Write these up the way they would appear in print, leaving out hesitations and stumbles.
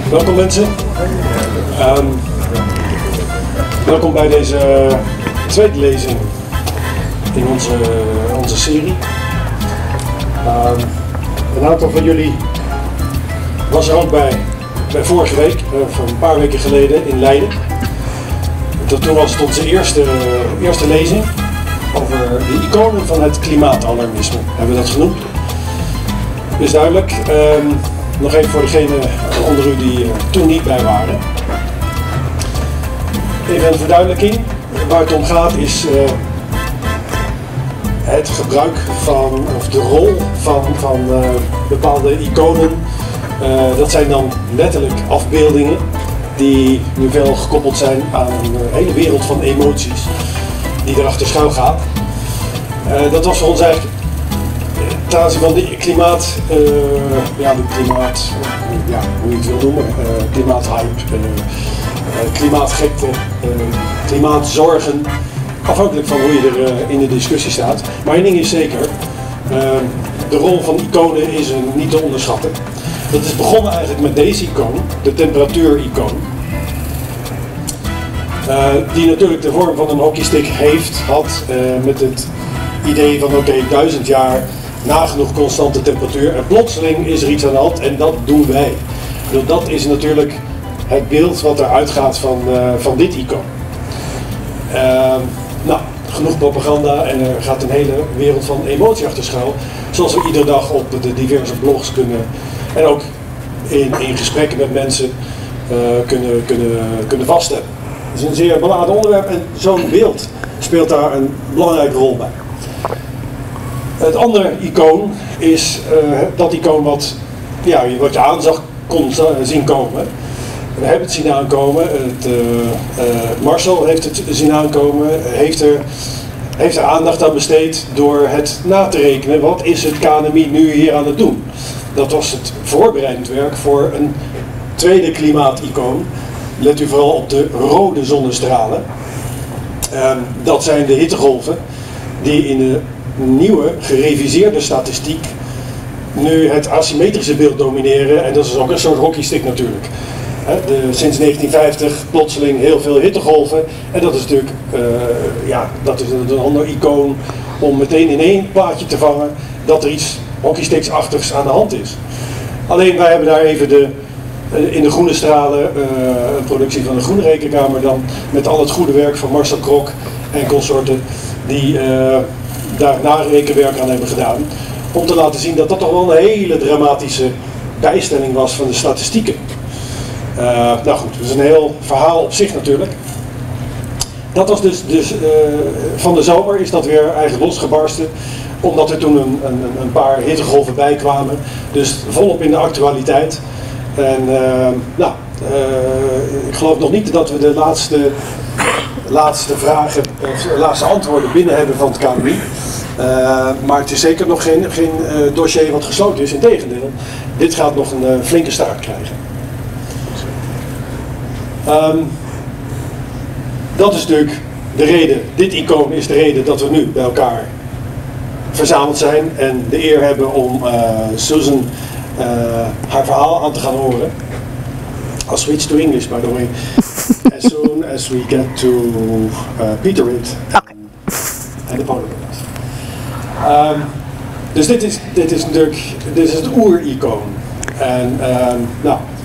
Welkom mensen. Welkom bij deze tweede lezing in onze serie. Een aantal van jullie was er ook bij vorige week, van een paar weken geleden in Leiden. Toen was het onze eerste lezing over de iconen van het klimaatalarmisme, hebben we dat genoemd. Is duidelijk. Nog even voor degenen onder u die toen niet bij waren. Even een verduidelijking. Waar het om gaat is het gebruik van, of de rol van bepaalde iconen. Dat zijn dan letterlijk afbeeldingen die nu veel gekoppeld zijn aan een hele wereld van emoties die erachter schuil gaat. Dat was voor ons eigenlijk ten aanzien van de hoe je het wil noemen, klimaathype, klimaatgekte, klimaatzorgen, afhankelijk van hoe je er in de discussie staat. Maar één ding is zeker, de rol van iconen is niet te onderschatten. Dat is begonnen eigenlijk met deze icoon, de temperatuur-icoon, die natuurlijk de vorm van een hockeystick had met het idee van oké, 1000 jaar nagenoeg constante temperatuur en plotseling is er iets aan de hand en dat doen wij. Dus dat is natuurlijk het beeld wat eruit gaat van dit icoon. Genoeg propaganda en er gaat een hele wereld van emotie achter schuil, zoals we iedere dag op de diverse blogs kunnen en ook in gesprekken met mensen kunnen vaststellen. Het is een zeer beladen onderwerp en zo'n beeld speelt daar een belangrijke rol bij. Het andere icoon is dat icoon wat je aanzag kon zien komen. We hebben het zien aankomen, Marcel heeft het zien aankomen, heeft er aandacht aan besteed door het na te rekenen. Wat is het KNMI nu hier aan het doen? Dat was het voorbereidend werk voor een tweede klimaaticoon. Let u vooral op de rode zonnestralen. Dat zijn de hittegolven die in de nieuwe, gereviseerde statistiek nu het asymmetrische beeld domineren. En dat is ook een soort hockeystick natuurlijk. Sinds 1950 plotseling heel veel hittegolven. En dat is natuurlijk dat is een ander icoon om meteen in één plaatje te vangen dat er iets hockeysticks-achtigs aan de hand is. Alleen wij hebben daar even in de groene stralen, een productie van de Groene Rekenkamer dan, met al het goede werk van Marcel Krok en consorten die daar narekenwerk aan hebben gedaan. Om te laten zien dat dat toch wel een hele dramatische bijstelling was van de statistieken. Dat is een heel verhaal op zich natuurlijk. Dat was dus van de zomer is dat weer eigenlijk losgebarsten. Omdat er toen een paar hittegolven bij kwamen. Dus volop in de actualiteit. En ik geloof nog niet dat we de laatste vragen, of laatste antwoorden binnen hebben van het KNMI. Maar het is zeker nog geen dossier wat gesloten is. Integendeel, dit gaat nog een flinke staart krijgen. Dat is natuurlijk de reden. Dit icoon is de reden dat we nu bij elkaar verzameld zijn en de eer hebben om Susan haar verhaal aan te gaan horen. I'll switch to English, by the way. As soon as we get to Peter Witt en de podium. Dus dit is het oer-icoon. En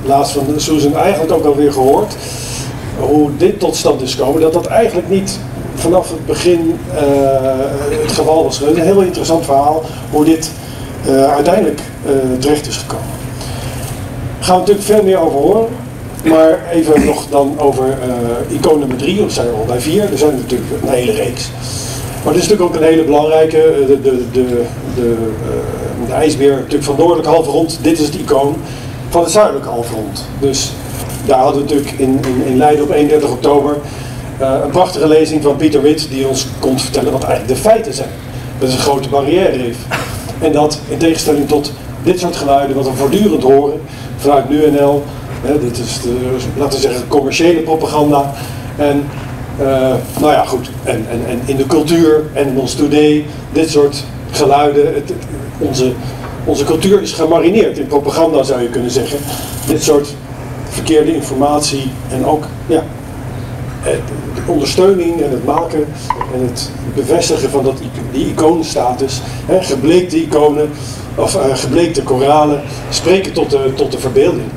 laatst van Susan eigenlijk ook alweer gehoord hoe dit tot stand is gekomen. Dat eigenlijk niet vanaf het begin het geval was. Een heel interessant verhaal hoe dit uiteindelijk terecht is gekomen. Daar gaan we natuurlijk veel meer over horen. Maar even nog dan over icoon nummer 3, of zijn we al bij 4. Er zijn natuurlijk een hele reeks. Maar dit is natuurlijk ook een hele belangrijke, de ijsbeer natuurlijk van het noordelijke halfrond. Dit is het icoon van het zuidelijke halfrond. Dus daar hadden we natuurlijk in Leiden op 31 oktober een prachtige lezing van Peter Witt die ons kon vertellen wat eigenlijk de feiten zijn. Dat is een grote barrière heeft. En dat in tegenstelling tot dit soort geluiden wat we voortdurend horen vanuit NuNL, dit is laten we zeggen commerciële propaganda. En en in de cultuur en in ons today, dit soort geluiden, onze onze cultuur is gemarineerd in propaganda, zou je kunnen zeggen. Dit soort verkeerde informatie en ook de ondersteuning en het maken en het bevestigen van die icoonstatus. Gebleekte iconen of gebleekte koralen spreken tot de verbeelding.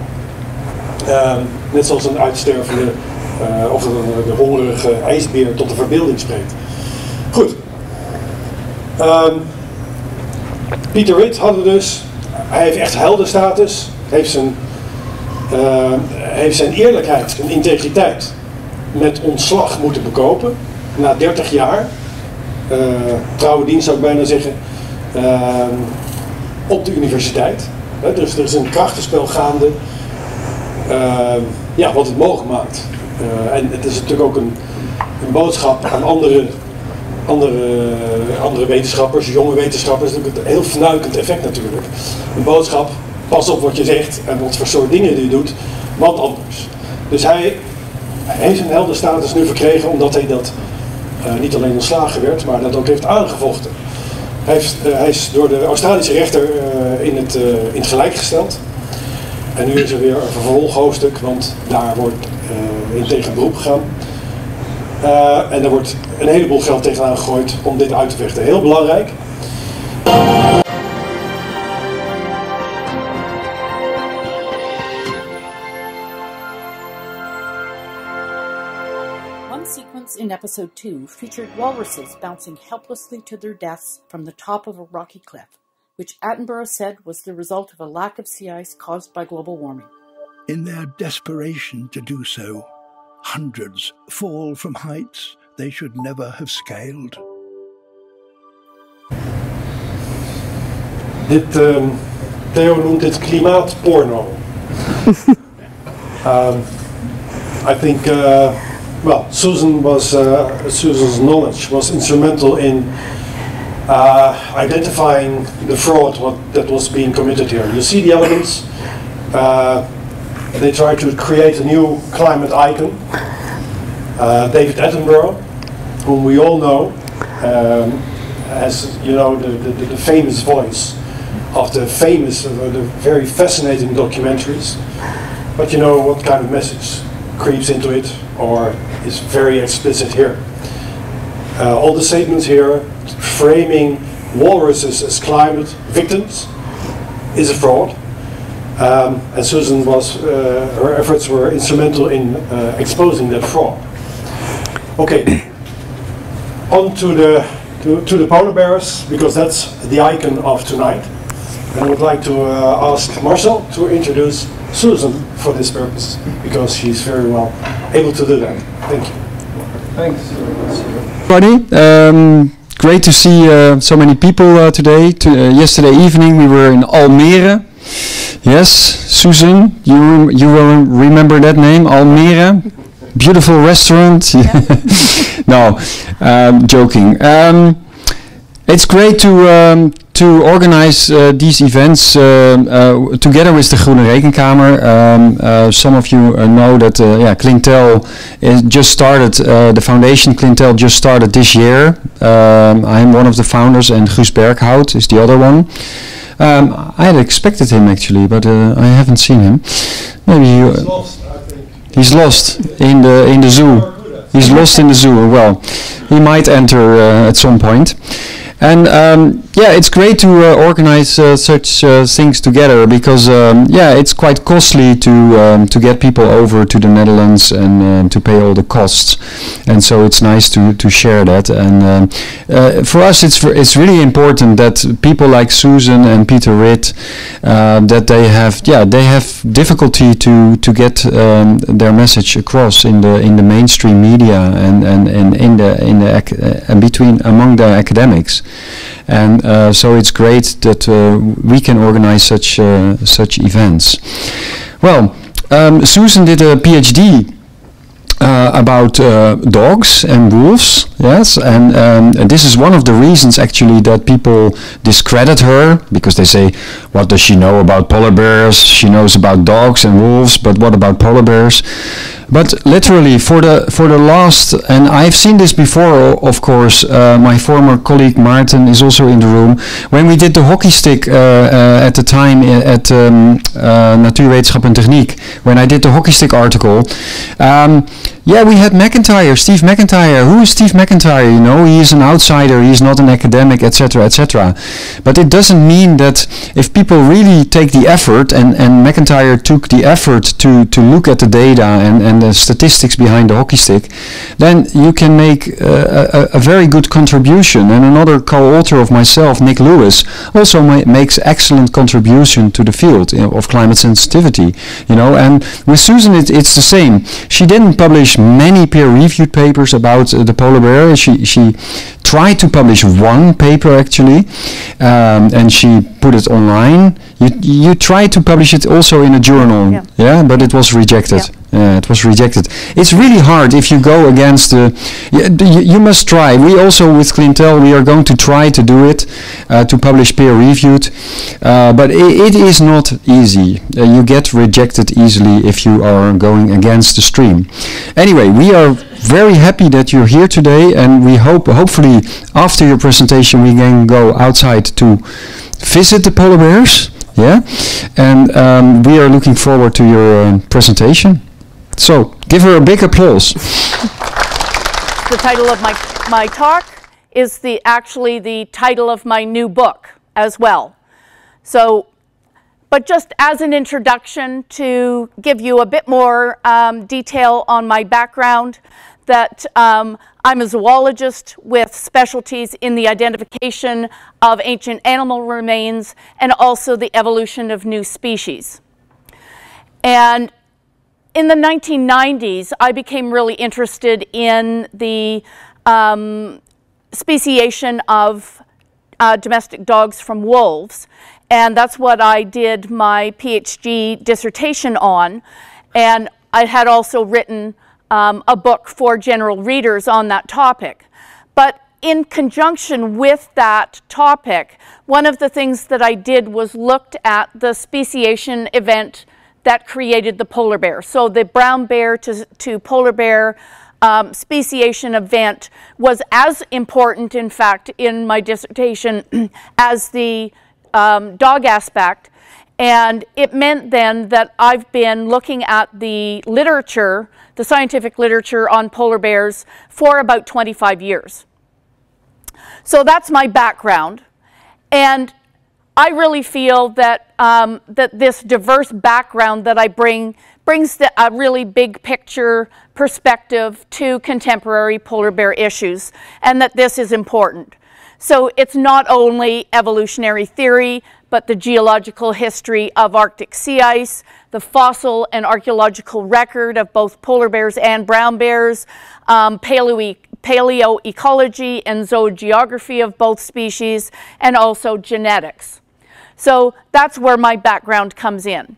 Net zoals een uitstervende of de hongerige ijsbeer tot de verbeelding spreekt. Goed. Peter Ritt hadden dus, hij heeft echt heldenstatus, heeft zijn eerlijkheid, zijn integriteit met ontslag moeten bekopen. Na 30 jaar, trouwe dienst zou ik bijna zeggen, op de universiteit. Dus er is een krachtenspel gaande, wat het mogelijk maakt. En het is natuurlijk ook een boodschap aan andere wetenschappers, jonge wetenschappers. Dat is natuurlijk een heel fnuikend effect natuurlijk. Een boodschap, pas op wat je zegt en wat voor soort dingen je doet, want anders. Dus hij heeft een heldenstatus nu verkregen omdat hij dat niet alleen ontslagen werd, maar dat ook heeft aangevochten. Hij is door de Australische rechter in het gelijk gesteld. En nu is er weer een vervolghoofdstuk, want daar wordt in tegen beroep gegaan. En er wordt een heleboel geld tegenaan gegooid om dit uit te vechten. Heel belangrijk. One sequence in episode 2 featured walruses bouncing helplessly to their deaths from the top of a rocky cliff, which Attenborough said was the result of a lack of sea ice caused by global warming. In their desperation to do so, hundreds fall from heights they should never have scaled. Theo noemt dit klimaatporno. I think, Susan's knowledge was instrumental in identifying the fraud that was being committed here. You see the elements. They tried to create a new climate icon. David Attenborough, whom we all know, as you know, the famous voice of the very fascinating documentaries. But you know what kind of message creeps into it or is very explicit here. All the statements here framing walruses as climate victims is a fraud. And Susan her efforts were instrumental in exposing that fraud. Okay, on to the polar bears, because that's the icon of tonight. And I would like to ask Marcel to introduce Susan for this purpose, because she's very well able to do that. Thank you. Thanks. Everybody, great to see so many people today. Yesterday evening we were in Almere. Yes, Susan, you will remember that name, Almere. Beautiful restaurant. Yeah. No, joking. It's great to organize these events together with the Groene Rekenkamer. Some of you know that Clintel just started, the foundation Clintel just started this year. I am one of the founders and Guus Berghout is the other one. I had expected him actually, but I haven't seen him. Maybe he's lost, I think. He's lost in the zoo. He's lost in the zoo. Well, he might enter at some point. And it's great to organize such things together, because it's quite costly to get people over to the Netherlands and to pay all the costs, and so it's nice to share that. And for us, it's really important that people like Susan and Peter Ritt, that they have difficulty to get their message across in the mainstream media and among the academics. And so it's great that we can organize such events. Well, Susan did a PhD about dogs and wolves, yes, and this is one of the reasons actually that people discredit her, because they say, what does she know about polar bears? She knows about dogs and wolves, but what about polar bears? But literally, for the last, and I've seen this before, of course. My former colleague Maarten is also in the room. When we did the hockey stick at the time at Natuurwetenschap en Techniek, when I did the hockey stick article, yeah, we had McIntyre, Steve McIntyre. Who is Steve McIntyre? You know, he is an outsider. He is not an academic, etc., etc. But it doesn't mean that if people really take the effort, and McIntyre took the effort to look at the data and the statistics behind the hockey stick, then you can make a very good contribution. And another co-author of myself, Nick Lewis, also makes excellent contribution to the field of climate sensitivity. You know, and with Susan, it's the same. She didn't publish many peer-reviewed papers about the polar bear. She tried to publish one paper actually, and she put it online. You tried to publish it also in a journal, yeah, but it was rejected. It was rejected. It's really hard if you go against the. You must try. We also with Clintel, we are going to try to do it, to publish peer-reviewed, but it is not easy. You get rejected easily if you are going against the stream. Anyway, we are very happy that you're here today, and we hopefully after your presentation we can go outside to visit the polar bears. Yeah, and we are looking forward to your presentation. So, give her a big applause. The title of my talk is actually the title of my new book as well. So, but just as an introduction to give you a bit more detail on my background, that I'm a zoologist with specialties in the identification of ancient animal remains and also the evolution of new species. And in the 1990s, I became really interested in the speciation of domestic dogs from wolves, and that's what I did my PhD dissertation on. And I had also written a book for general readers on that topic. But in conjunction with that topic, one of the things that I did was looked at the speciation event that created the polar bear. So the brown bear to polar bear speciation event was as important, in fact, in my dissertation as the dog aspect. And it meant then that I've been looking at the literature, the scientific literature on polar bears for about 25 years. So that's my background. And I really feel that that this diverse background that I brings a really big picture perspective to contemporary polar bear issues, and that this is important. So it's not only evolutionary theory, but the geological history of Arctic sea ice, the fossil and archaeological record of both polar bears and brown bears, paleoecology and zoogeography of both species, and also genetics. So that's where my background comes in.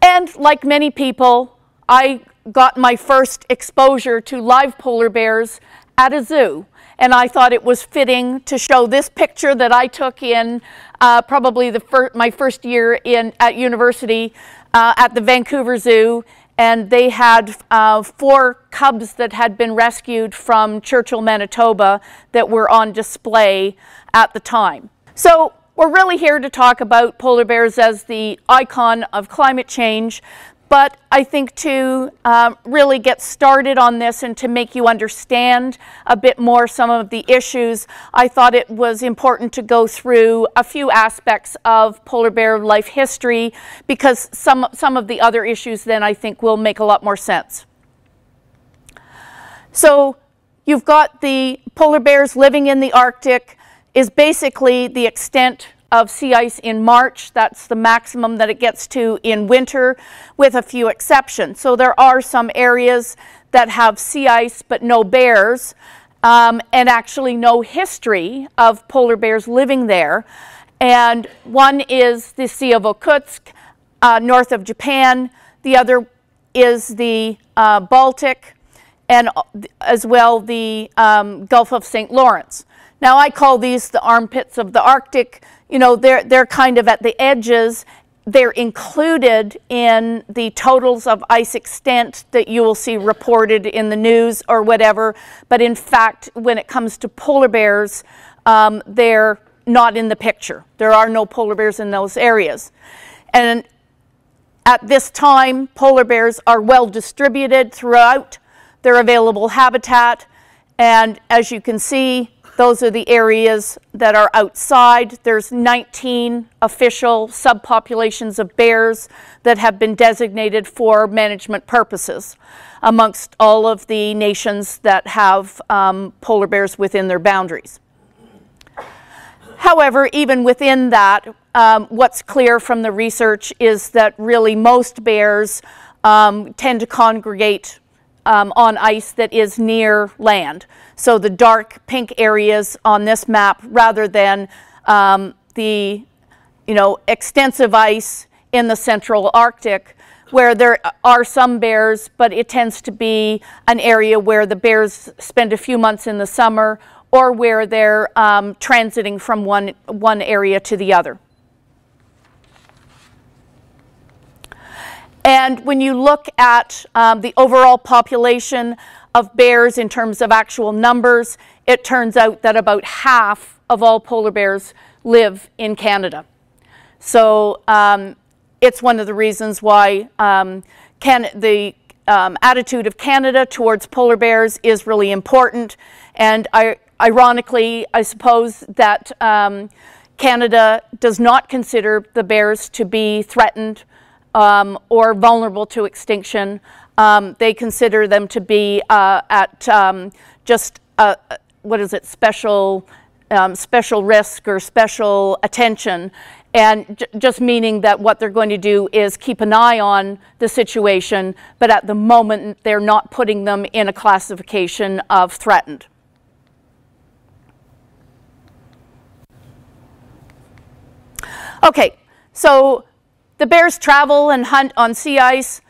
And like many people, I got my first exposure to live polar bears at a zoo. And I thought it was fitting to show this picture that I took in probably my first year at university at the Vancouver Zoo. And they had 4 cubs that had been rescued from Churchill, Manitoba, that were on display at the time. So we're really here to talk about polar bears as the icon of climate change. But I think to really get started on this and to make you understand a bit more some of the issues, I thought it was important to go through a few aspects of polar bear life history, because some of the other issues then I think will make a lot more sense. So you've got the polar bears living in the Arctic is basically the extent of sea ice in March. That's the maximum that it gets to in winter, with a few exceptions. So there are some areas that have sea ice but no bears, and actually no history of polar bears living there. And one is the Sea of Okhotsk, north of Japan. The other is the Baltic, and as well the Gulf of St. Lawrence. Now I call these the armpits of the Arctic. You know, they're kind of at the edges, they're included in the totals of ice extent that you will see reported in the news or whatever, but in fact, when it comes to polar bears, they're not in the picture. There are no polar bears in those areas. And at this time, polar bears are well distributed throughout their available habitat, and as you can see, those are the areas that are outside. There's 19 official subpopulations of bears that have been designated for management purposes amongst all of the nations that have polar bears within their boundaries. However, even within that, what's clear from the research is that really most bears tend to congregate on ice that is near land. So the dark pink areas on this map, rather than the extensive ice in the central Arctic, where there are some bears, but it tends to be an area where the bears spend a few months in the summer, or where they're transiting from one area to the other. And when you look at the overall population of bears in terms of actual numbers, it turns out that about half of all polar bears live in Canada. So it's one of the reasons why the attitude of Canada towards polar bears is really important. And ironically, I suppose that Canada does not consider the bears to be threatened or vulnerable to extinction. They consider them to be at just special risk or special attention, and just meaning that what they're going to do is keep an eye on the situation, but at the moment they're not putting them in a classification of threatened. Okay, so the bears travel and hunt on sea ice,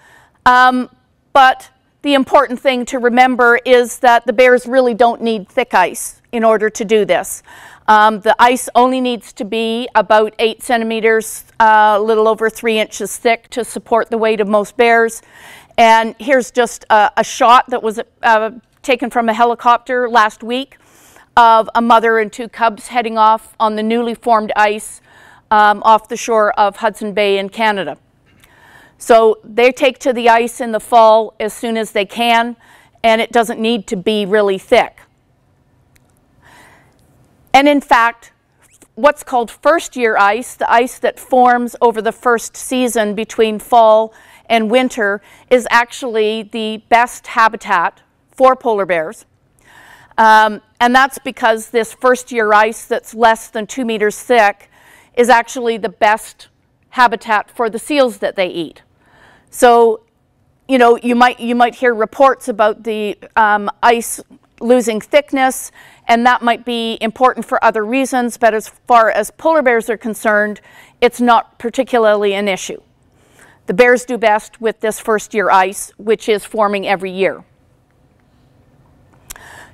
but the important thing to remember is that the bears really don't need thick ice in order to do this. The ice only needs to be about 8 centimeters, a little over 3 inches thick to support the weight of most bears. And here's just a shot that was taken from a helicopter last week of a mother and 2 cubs heading off on the newly formed ice off the shore of Hudson Bay in Canada. So they take to the ice in the fall as soon as they can, and it doesn't need to be really thick. And in fact, what's called first-year ice, the ice that forms over the first season between fall and winter, is actually the best habitat for polar bears. And that's because this first-year ice that's less than 2 meters thick is actually the best habitat for the seals that they eat. So, you might hear reports about the ice losing thickness, and that might be important for other reasons, but as far as polar bears are concerned, it's not particularly an issue. The bears do best with this first-year ice, which is forming every year.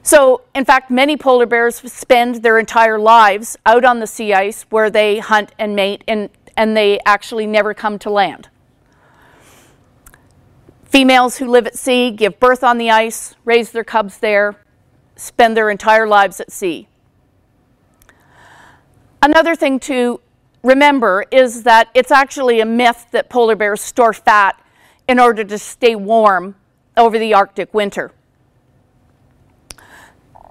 So, in fact, many polar bears spend their entire lives out on the sea ice where they hunt and mate, and they actually never come to land. Females who live at sea give birth on the ice, raise their cubs there, spend their entire lives at sea. Another thing to remember is that it's actually a myth that polar bears store fat in order to stay warm over the Arctic winter.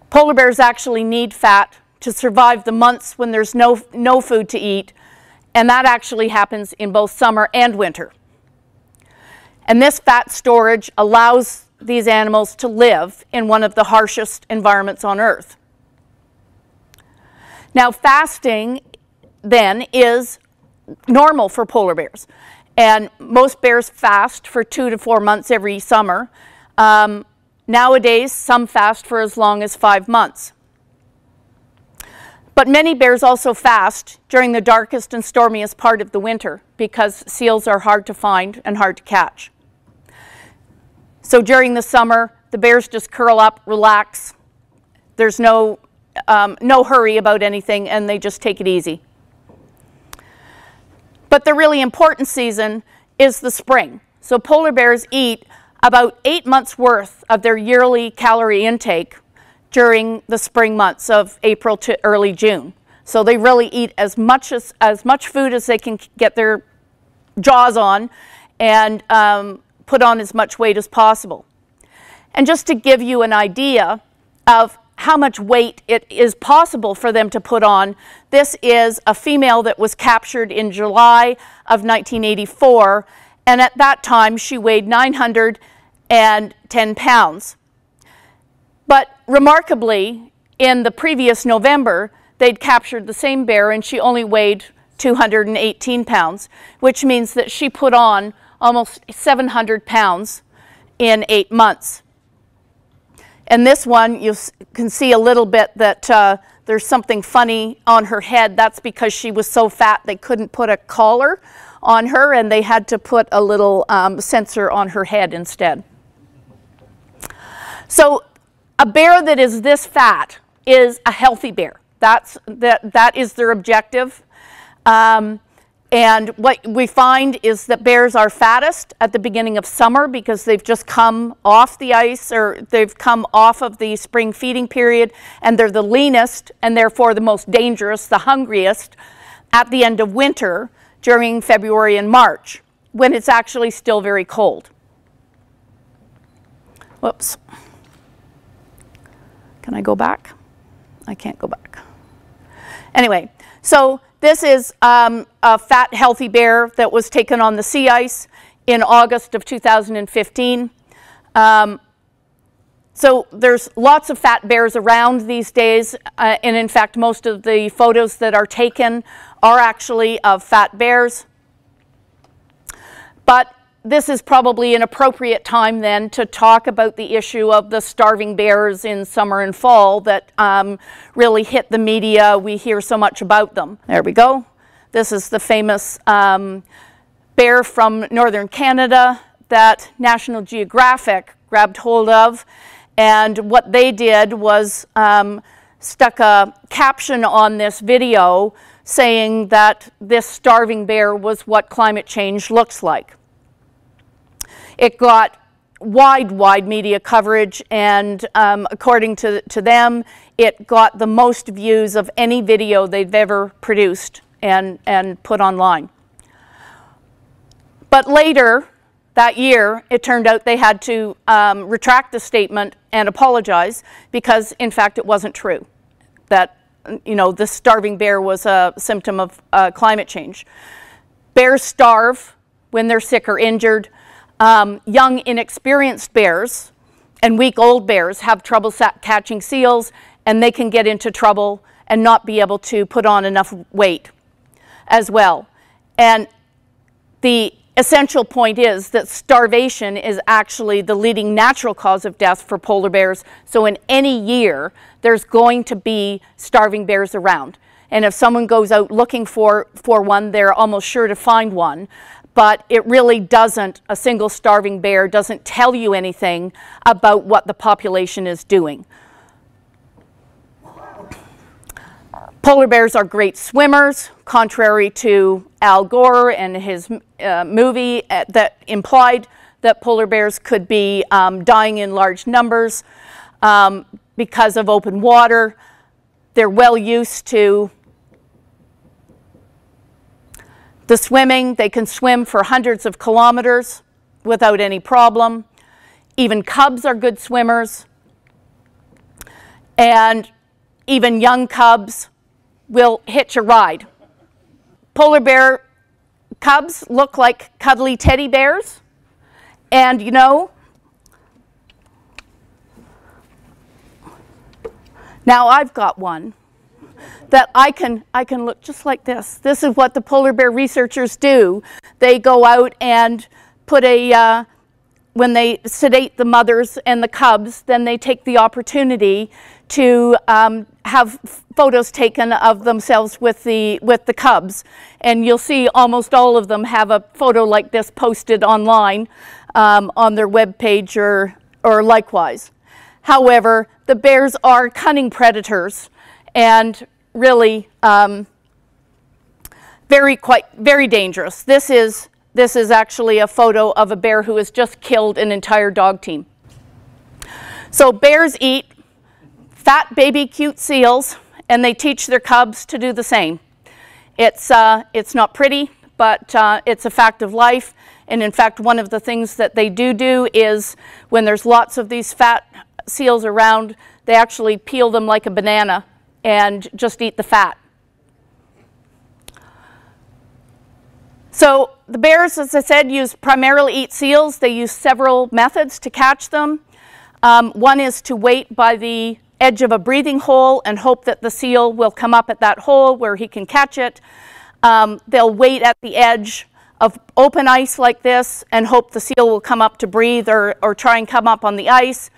Polar bears actually need fat to survive the months when there's no food to eat, and that actually happens in both summer and winter. And this fat storage allows these animals to live in one of the harshest environments on Earth. Now, fasting then is normal for polar bears, and most bears fast for 2 to 4 months every summer. Nowadays, some fast for as long as 5 months. But many bears also fast during the darkest and stormiest part of the winter because seals are hard to find and hard to catch. So during the summer, the bears just curl up, relax. There's no hurry about anything, and they just take it easy. But the really important season is the spring. So polar bears eat about 8 months worth of their yearly calorie intake during the spring months of April to early June. So they really eat as much food as they can get their jaws on and put on as much weight as possible. And just to give you an idea of how much weight it is possible for them to put on, this is a female that was captured in July of 1984, and at that time she weighed 910 pounds. But remarkably, in the previous November, they'd captured the same bear and she only weighed 218 pounds, which means that she put on almost 700 pounds in 8 months. And this one, you can see a little bit that there's something funny on her head. That's because she was so fat they couldn't put a collar on her, and they had to put a little sensor on her head instead. So a bear that is this fat is a healthy bear. That is their objective. And what we find is that bears are fattest at the beginning of summer because they've just come off the ice, or they've come off of the spring feeding period, and they're the leanest and therefore the most dangerous, the hungriest, at the end of winter during February and March, when it's actually still very cold. Whoops. Can I go back? I can't go back. Anyway, so this is a fat, healthy bear that was taken on the sea ice in August of 2015. So there's lots of fat bears around these days, and in fact most of the photos that are taken are actually of fat bears. But this is probably an appropriate time then to talk about the issue of the starving bears in summer and fall that really hit the media. We hear so much about them. There we go. This is the famous bear from northern Canada that National Geographic grabbed hold of. And what they did was stuck a caption on this video saying that this starving bear was what climate change looks like. It got wide media coverage, and according to them, it got the most views of any video they've ever produced and put online. But later that year, it turned out they had to retract the statement and apologize because, in fact, it wasn't true that, you know, this starving bear was a symptom of climate change. Bears starve when they're sick or injured. Young, inexperienced bears and week-old bears have trouble catching seals, and they can get into trouble and not be able to put on enough weight as well. And the essential point is that starvation is actually the leading natural cause of death for polar bears. So in any year, there's going to be starving bears around. And if someone goes out looking for one, they're almost sure to find one. But it really doesn't, a single starving bear doesn't tell you anything about what the population is doing. Polar bears are great swimmers, contrary to Al Gore and his movie that implied that polar bears could be dying in large numbers because of open water. They're well used to the swimming. They can swim for hundreds of kilometers without any problem. Even cubs are good swimmers. And even young cubs will hitch a ride. Polar bear cubs look like cuddly teddy bears. And you know, now I've got one that I can look just like this. This is what the polar bear researchers do. They go out and put a, when they sedate the mothers and the cubs, then they take the opportunity to have photos taken of themselves with the cubs. And you'll see almost all of them have a photo like this posted online on their web page or likewise. However, the bears are cunning predators, and really very dangerous. This is actually a photo of a bear who has just killed an entire dog team. So bears eat fat baby cute seals, and they teach their cubs to do the same. It's not pretty, but it's a fact of life. And in fact, one of the things that they do is when there's lots of these fat seals around, they actually peel them like a banana and just eat the fat. So the bears, as I said, primarily eat seals. They use several methods to catch them. One is to wait by the edge of a breathing hole and hope that the seal will come up at that hole where he can catch it. They'll wait at the edge of open ice like this and hope the seal will come up to breathe or try and come up on the ice.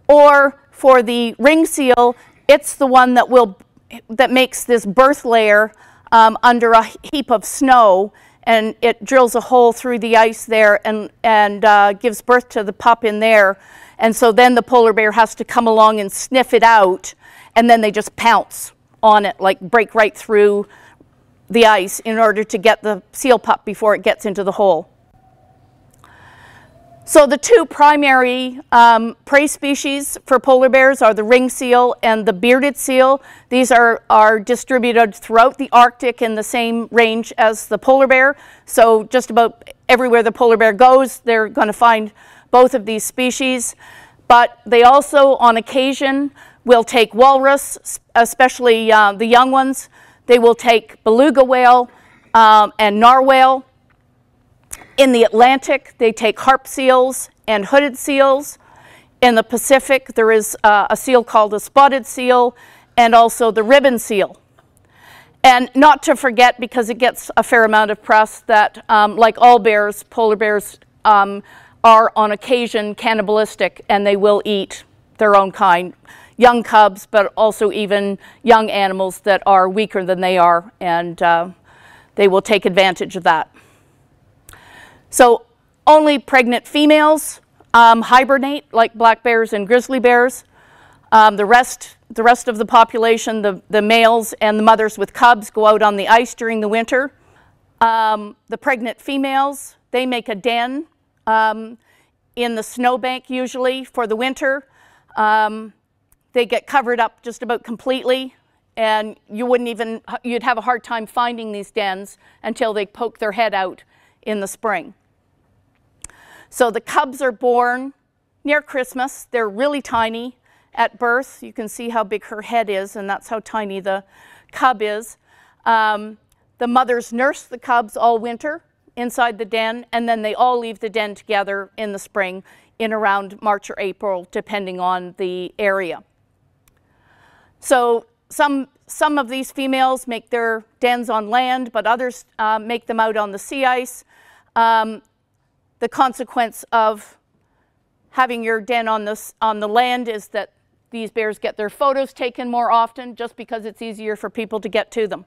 Or for the ring seal, it's the one that makes this birth layer under a heap of snow, and it drills a hole through the ice there and gives birth to the pup in there. And so then the polar bear has to come along and sniff it out, and then they just pounce on it, like break right through the ice in order to get the seal pup before it gets into the hole. So the two primary prey species for polar bears are the ring seal and the bearded seal. These are distributed throughout the Arctic in the same range as the polar bear. So just about everywhere the polar bear goes, they're going to find both of these species. But they also, on occasion, will take walrus, especially the young ones. They will take beluga whale and narwhal. In the Atlantic, they take harp seals and hooded seals. In the Pacific, there is a seal called a spotted seal and also the ribbon seal. And not to forget, because it gets a fair amount of press, that like all bears, polar bears are on occasion cannibalistic, and they will eat their own kind. Young cubs, but also even young animals that are weaker than they are, and they will take advantage of that. So only pregnant females hibernate, like black bears and grizzly bears. The rest of the population, the males and the mothers with cubs, go out on the ice during the winter. The pregnant females, they make a den in the snowbank usually for the winter. They get covered up just about completely, and you'd have a hard time finding these dens until they poke their head out in the spring. So the cubs are born near Christmas. They're really tiny at birth. You can see how big her head is, and that's how tiny the cub is. The mothers nurse the cubs all winter inside the den, and then they all leave the den together in the spring in around March or April, depending on the area. So some of these females make their dens on land, but others make them out on the sea ice. The consequence of having your den on the land is that these bears get their photos taken more often, just because it's easier for people to get to them.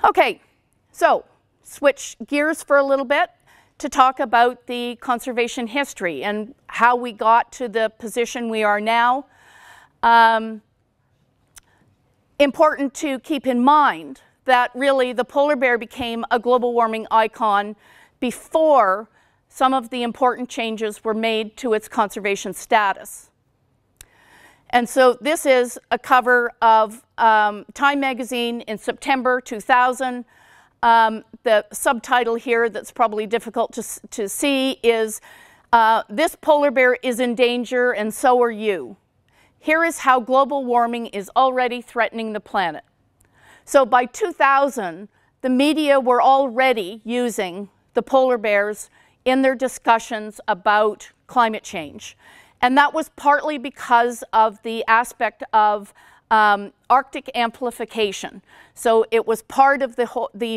Okay, so switch gears for a little bit to talk about the conservation history and how we got to the position we are now. Important to keep in mind that really the polar bear became a global warming icon before some of the important changes were made to its conservation status. And so this is a cover of Time magazine in September 2000. The subtitle here that's probably difficult to see is, "This polar bear is in danger and so are you. Here is how global warming is already threatening the planet." So by 2000, the media were already using the polar bears in their discussions about climate change. And that was partly because of the aspect of Arctic amplification. So it was part of the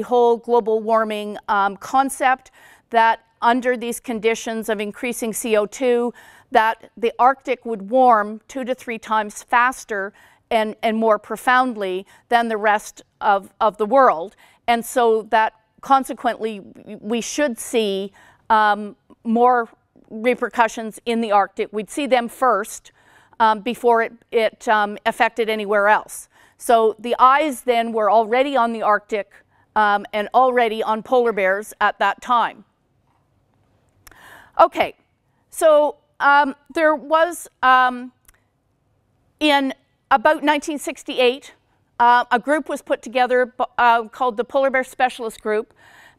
whole global warming concept that under these conditions of increasing CO2, that the Arctic would warm 2 to 3 times faster and more profoundly than the rest of the world. And so that consequently we should see more repercussions in the Arctic. We'd see them first before it affected anywhere else. So the eyes then were already on the Arctic and already on polar bears at that time. Okay, so there was, in about 1968, a group was put together called the Polar Bear Specialist Group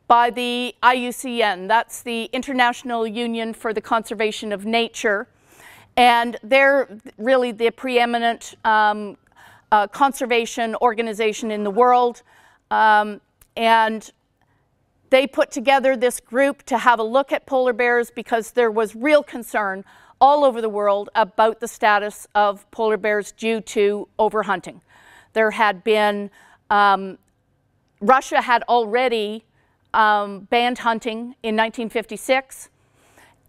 by the IUCN. That's the International Union for the Conservation of Nature. And they're really the preeminent conservation organization in the world. And they put together this group to have a look at polar bears because there was real concern all over the world about the status of polar bears due to overhunting. There had been, Russia had already banned hunting in 1956,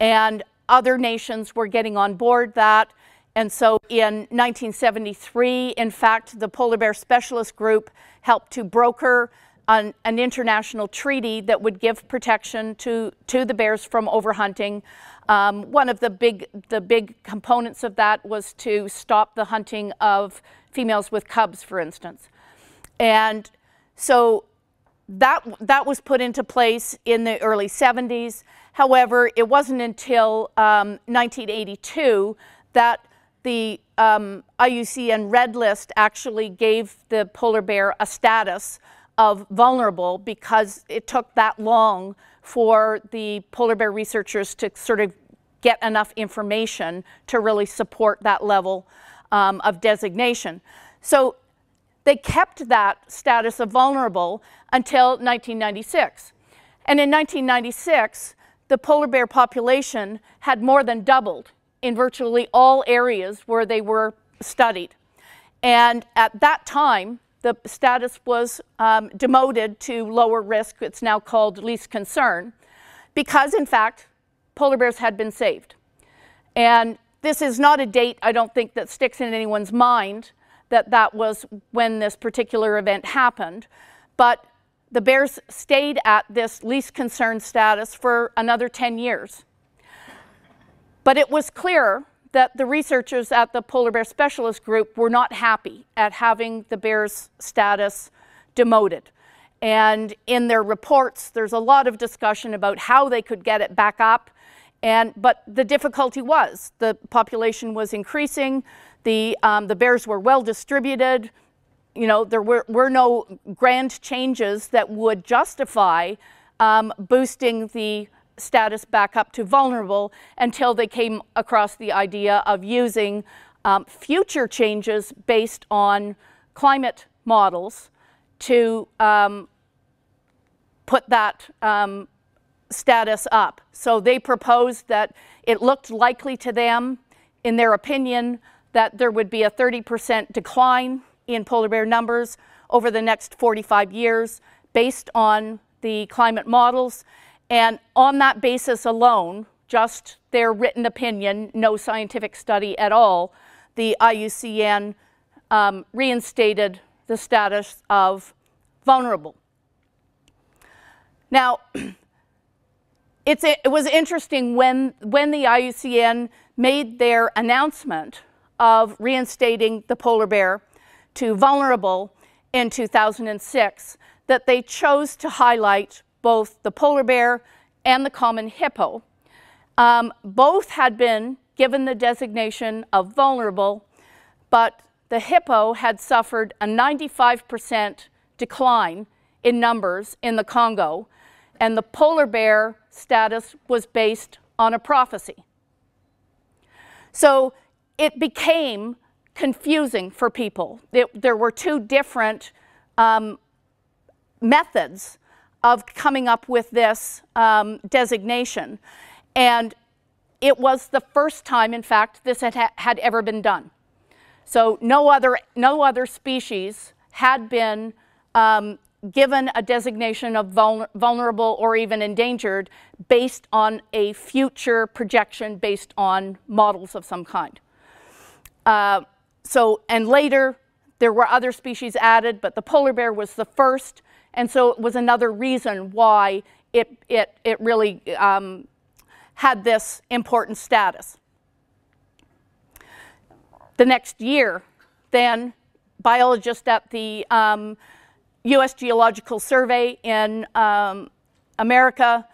and other nations were getting on board that. And so in 1973, in fact, the Polar Bear Specialist Group helped to broker an international treaty that would give protection to the bears from overhunting. One of the big components of that was to stop the hunting of females with cubs, for instance. And so that was put into place in the early 70s. However, it wasn't until 1982 that the IUCN Red List actually gave the polar bear a status of vulnerable, because it took that long for the polar bear researchers to sort of get enough information to really support that level of designation. So they kept that status of vulnerable until 1996. And in 1996, the polar bear population had more than doubled in virtually all areas where they were studied. And at that time, the status was demoted to lower risk. It's now called least concern, because in fact, polar bears had been saved. And this is not a date, I don't think, that sticks in anyone's mind, that that was when this particular event happened. But the bears stayed at this least concern status for another 10 years. But it was clear that the researchers at the Polar Bear Specialist Group were not happy at having the bear's status demoted. And in their reports, there's a lot of discussion about how they could get it back up. But the difficulty was the population was increasing, the bears were well distributed. You know, there were no grand changes that would justify boosting the status back up to vulnerable until they came across the idea of using future changes based on climate models to put that status up. So they proposed that it looked likely to them, in their opinion, that there would be a 30% decline in polar bear numbers over the next 45 years based on the climate models. And on that basis alone, just their written opinion, no scientific study at all, the IUCN reinstated the status of vulnerable. Now, it was interesting when the IUCN made their announcement of reinstating the polar bear to vulnerable in 2006, that they chose to highlight both the polar bear and the common hippo. Both had been given the designation of vulnerable, but the hippo had suffered a 95% decline in numbers in the Congo, and the polar bear status was based on a prophecy. So it became confusing for people. There were two different methods of coming up with this designation. And it was the first time, in fact, this had ever been done. So no other species had been given a designation of vulnerable or even endangered based on a future projection based on models of some kind. And later, there were other species added, but the polar bear was the first, and so it was another reason why it really had this important status. The next year, then, biologist at the U.S. Geological Survey in America.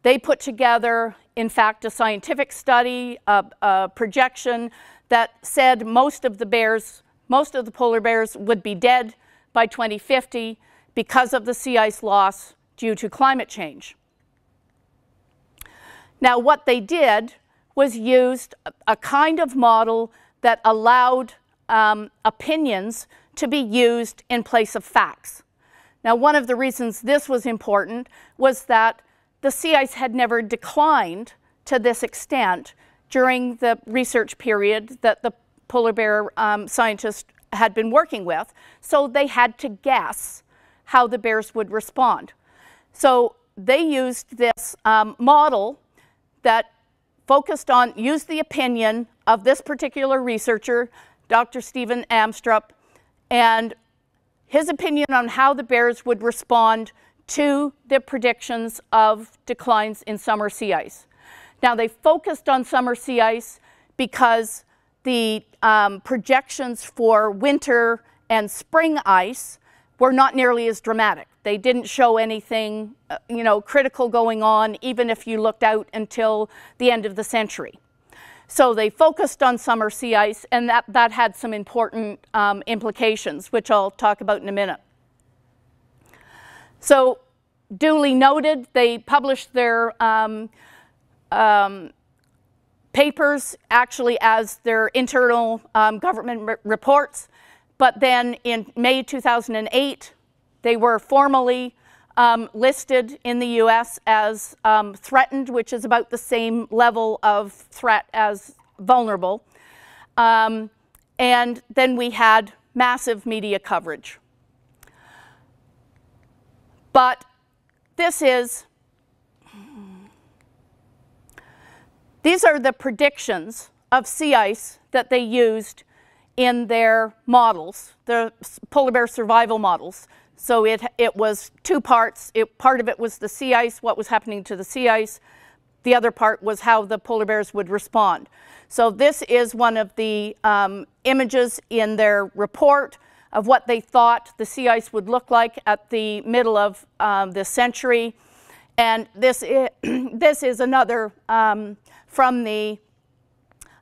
They put together, in fact, a scientific study, a projection that said most of the polar bears would be dead by 2050 because of the sea ice loss due to climate change. Now, what they did was used a kind of model that allowed opinions to be used in place of facts. Now, one of the reasons this was important was that the sea ice had never declined to this extent during the research period that the polar bear scientists had been working with, so they had to guess how the bears would respond. So they used this model that used the opinion of this particular researcher, Dr. Stephen Amstrup, and his opinion on how the bears would respond to the predictions of declines in summer sea ice. Now, they focused on summer sea ice because the projections for winter and spring ice were not nearly as dramatic. They didn't show anything, critical going on, even if you looked out until the end of the century. So they focused on summer sea ice, and that had some important implications, which I'll talk about in a minute. So, duly noted, they published their papers actually as their internal government reports, but then in May 2008, they were formally listed in the US as threatened, which is about the same level of threat as vulnerable. And then we had massive media coverage. But these are the predictions of sea ice that they used in their models, the polar bear survival models. So it was two parts. Part of it was the sea ice, what was happening to the sea ice. The other part was how the polar bears would respond. So this is one of the images in their report of what they thought the sea ice would look like at the middle of this century. And this is another from the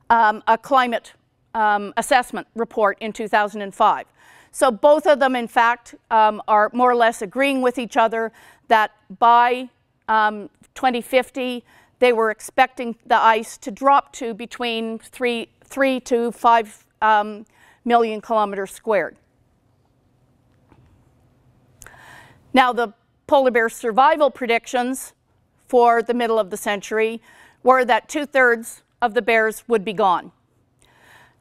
a climate assessment report in 2005. So both of them, in fact, are more or less agreeing with each other that by 2050, they were expecting the ice to drop to between 3 to 5 million kilometers squared. Now, the polar bear survival predictions for the middle of the century were that 2/3 of the bears would be gone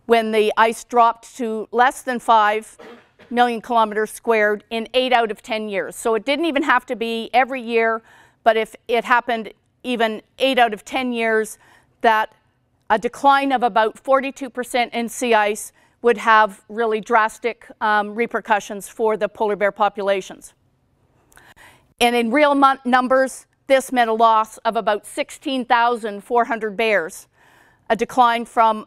when the ice dropped to less than 5 million kilometers squared in 8 out of 10 years. So it didn't even have to be every year, but if it happened even 8 out of 10 years, that a decline of about 42% in sea ice would have really drastic repercussions for the polar bear populations. And in real numbers, this meant a loss of about 16,400 bears, a decline from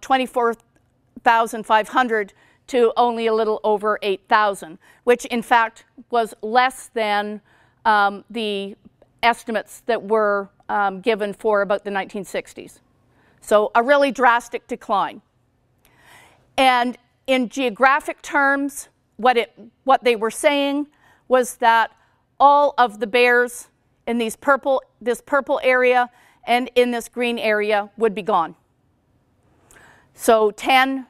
24,500 to only a little over 8,000, which in fact was less than the estimates that were given for about the 1960s. So a really drastic decline. And in geographic terms, what they were saying was that all of the bears in this purple area and in this green area would be gone. So 10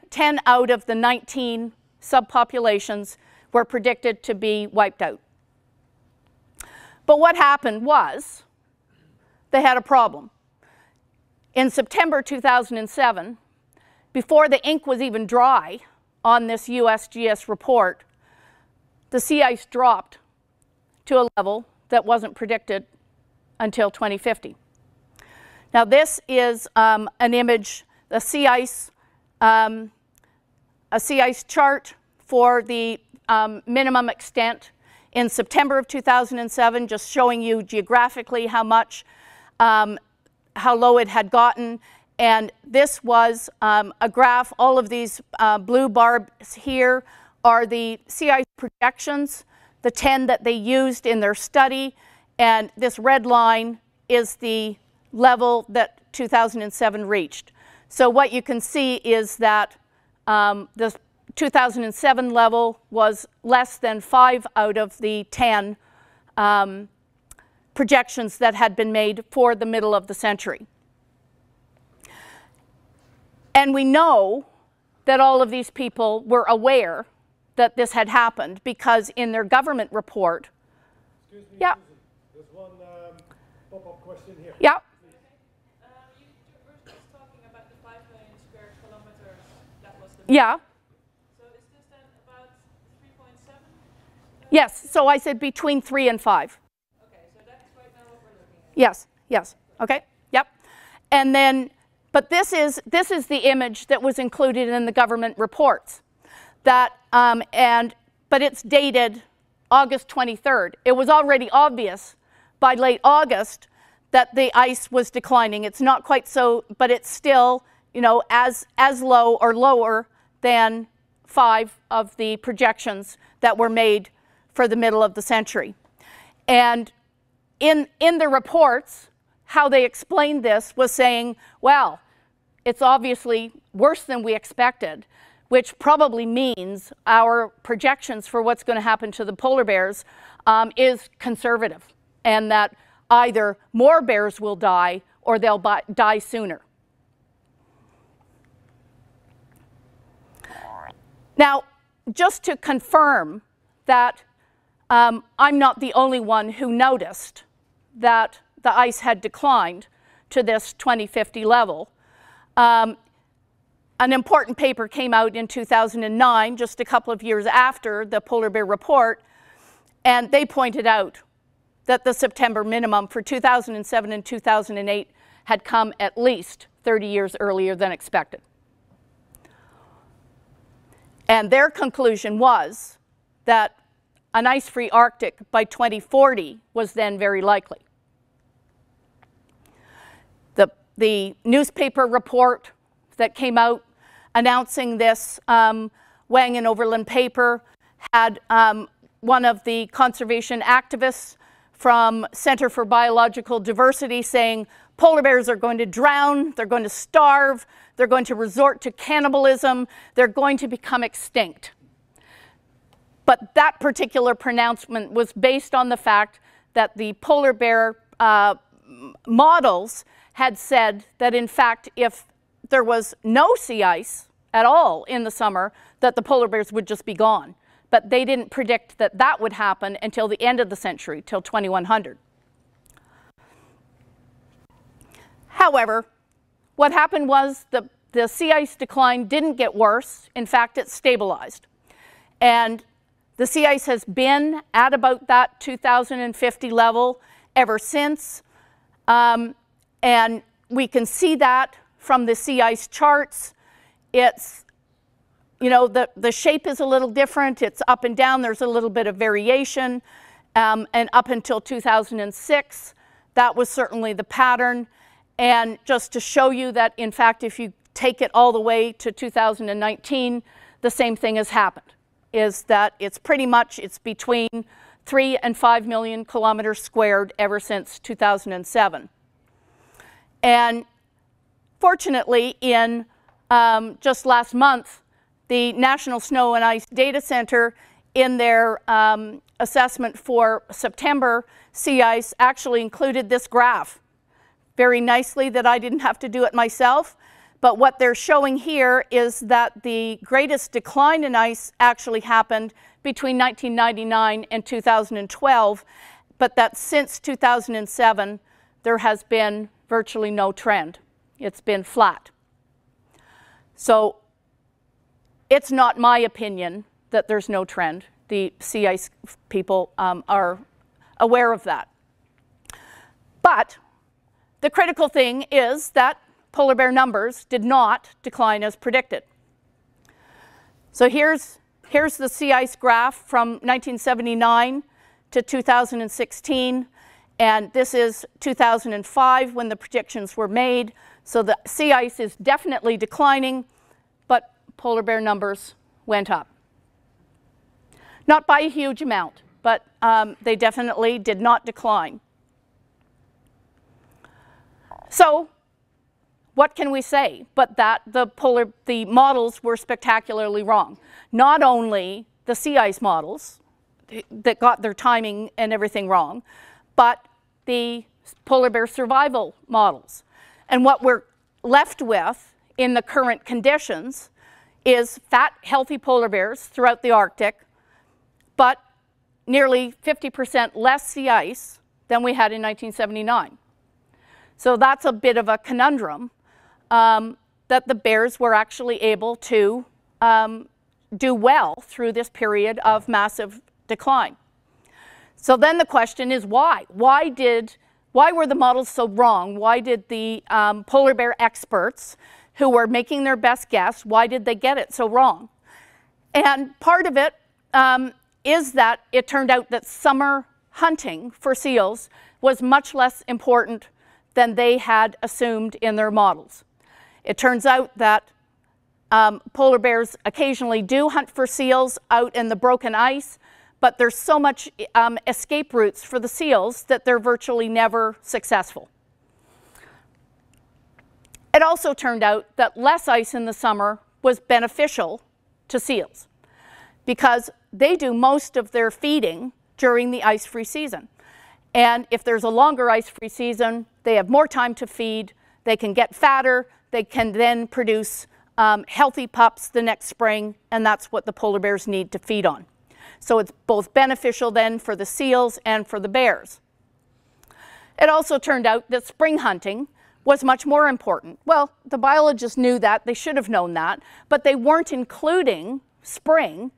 out of the 19 subpopulations were predicted to be wiped out. But what happened was they had a problem. In September 2007, before the ink was even dry on this USGS report, the sea ice dropped to a level that wasn't predicted until 2050. Now this is an image, a sea ice chart for the minimum extent in September of 2007, just showing you geographically how low it had gotten. And this was a graph. All of these blue barbs here are the sea ice projections, the 10 that they used in their study, and this red line is the level that 2007 reached. So what you can see is that the 2007 level was less than 5 out of the 10 projections that had been made for the middle of the century. And we know that all of these people were aware that this had happened because in their government report. Excuse me, Yeah. Susan, there's one pop-up question here. Yeah. You were just talking about the 5 million square kilometers that was the. Yeah. So is this then about 3.7? Yes. So I said between 3 and 5. Okay, so that's right now what we're looking at. Yes. Yes. Okay. Yep. And then, but this is the image that was included in the government reports. That but it's dated August 23rd. It was already obvious by late August that the ice was declining. It's not quite so, but it's still, you know, as low or lower than 5 of the projections that were made for the middle of the century. And in the reports, how they explained this was saying, well, it's obviously worse than we expected, which probably means our projections for what's going to happen to the polar bears is conservative, and that either more bears will die or they'll die sooner. Now, just to confirm that I'm not the only one who noticed that the ice had declined to this 2050 level, an important paper came out in 2009, just a couple of years after the polar bear report, and they pointed out that the September minimum for 2007 and 2008 had come at least 30 years earlier than expected. And their conclusion was that an ice-free Arctic by 2040 was then very likely. The newspaper report that came out announcing this Wang and Overland paper had one of the conservation activists from Center for Biological Diversity saying polar bears are going to drown, they're going to starve, they're going to resort to cannibalism, they're going to become extinct. But that particular pronouncement was based on the fact that the polar bear models had said that in fact if there was no sea ice at all in the summer, that the polar bears would just be gone. But they didn't predict that that would happen until the end of the century, till 2100. However, what happened was the sea ice decline didn't get worse. In fact, it stabilized. And the sea ice has been at about that 2050 level ever since. And we can see that from the sea ice charts. It's, you know, the shape is a little different. It's up and down. There's a little bit of variation. And up until 2006, that was certainly the pattern. And just to show you that, in fact, if you take it all the way to 2019, the same thing has happened, is that it's pretty much, it's between 3 and 5 million kilometers squared ever since 2007. And fortunately, in just last month, the National Snow and Ice Data Center, in their assessment for September sea ice, actually included this graph very nicely, that I didn't have to do it myself. But what they're showing here is that the greatest decline in ice actually happened between 1999 and 2012, but that since 2007, there has been virtually no trend. It's been flat. So it's not my opinion that there's no trend. The sea ice people are aware of that. But the critical thing is that polar bear numbers did not decline as predicted. So here's the sea ice graph from 1979 to 2016, and this is 2005 when the predictions were made. So the sea ice is definitely declining, but polar bear numbers went up. Not by a huge amount, but they definitely did not decline. So what can we say but that the models were spectacularly wrong? Not only the sea ice models that got their timing and everything wrong, but the polar bear survival models. And what we're left with in the current conditions is fat, healthy polar bears throughout the Arctic, but nearly 50% less sea ice than we had in 1979. So that's a bit of a conundrum, that the bears were actually able to do well through this period of massive decline. So then the question is why? Why were the models so wrong? Why did the polar bear experts who were making their best guess, why did they get it so wrong? And part of it is that it turned out that summer hunting for seals was much less important than they had assumed in their models. It turns out that polar bears occasionally do hunt for seals out in the broken ice, but there's so much escape routes for the seals that they're virtually never successful. It also turned out that less ice in the summer was beneficial to seals because they do most of their feeding during the ice-free season. And if there's a longer ice-free season, they have more time to feed, they can get fatter, they can then produce healthy pups the next spring, and that's what the polar bears need to feed on. So it's both beneficial then for the seals and for the bears. It also turned out that spring hunting was much more important. Well, the biologists knew that, they should have known that, but they weren't including spring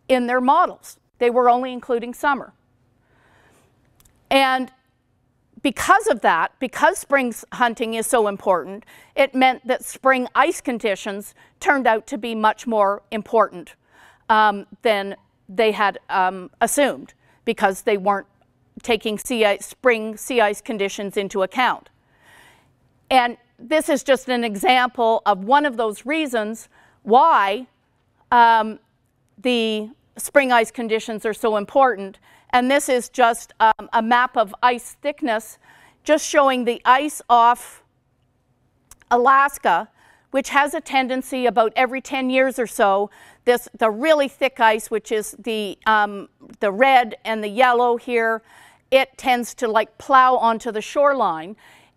in their models. They were only including summer. And because of that, because spring hunting is so important, it meant that spring ice conditions turned out to be much more important than they had assumed, because they weren't taking spring sea ice conditions into account. And this is just an example of one of those reasons why the spring ice conditions are so important. And this is just a map of ice thickness, just showing the ice off Alaska, which has a tendency about every 10 years or so, the really thick ice, which is the red and the yellow here, it tends to like plow onto the shoreline.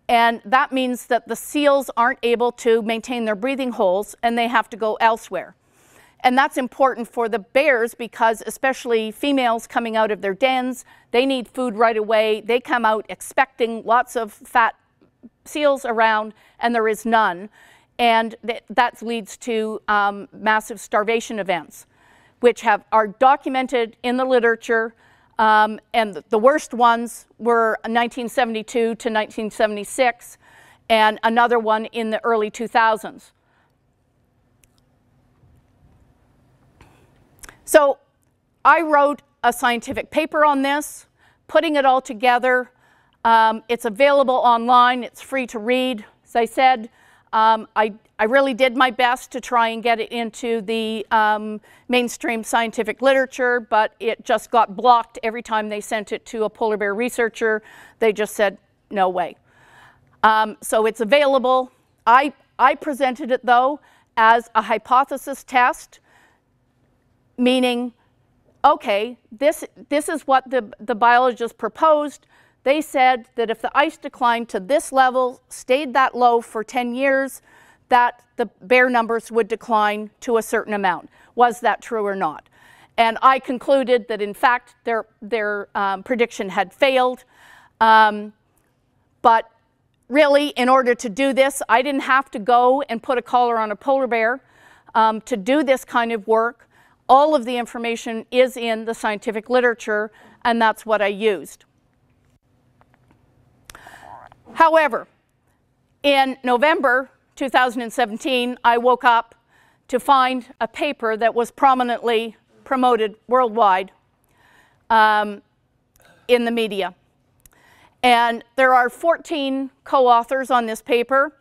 And that means that the seals aren't able to maintain their breathing holes and they have to go elsewhere. And that's important for the bears because especially females coming out of their dens, they need food right away. They come out expecting lots of fat seals around and there is none. And that leads to massive starvation events, which are documented in the literature. And the worst ones were 1972 to 1976, and another one in the early 2000s. So I wrote a scientific paper on this, putting it all together. It's available online. It's free to read. As I said, I really did my best to try and get it into the mainstream scientific literature, but it just got blocked every time they sent it to a polar bear researcher. They just said, no way. So it's available. I presented it, though, as a hypothesis test, meaning, okay, this is what the biologists proposed. They said that if the ice declined to this level, stayed that low for 10 years, that the bear numbers would decline to a certain amount. Was that true or not? And I concluded that, in fact, their prediction had failed. But really, in order to do this, I didn't have to go and put a collar on a polar bear to do this kind of work. All of the information is in the scientific literature, and that's what I used. However, in November 2017, I woke up to find a paper that was prominently promoted worldwide in the media. And there are 14 co-authors on this paper.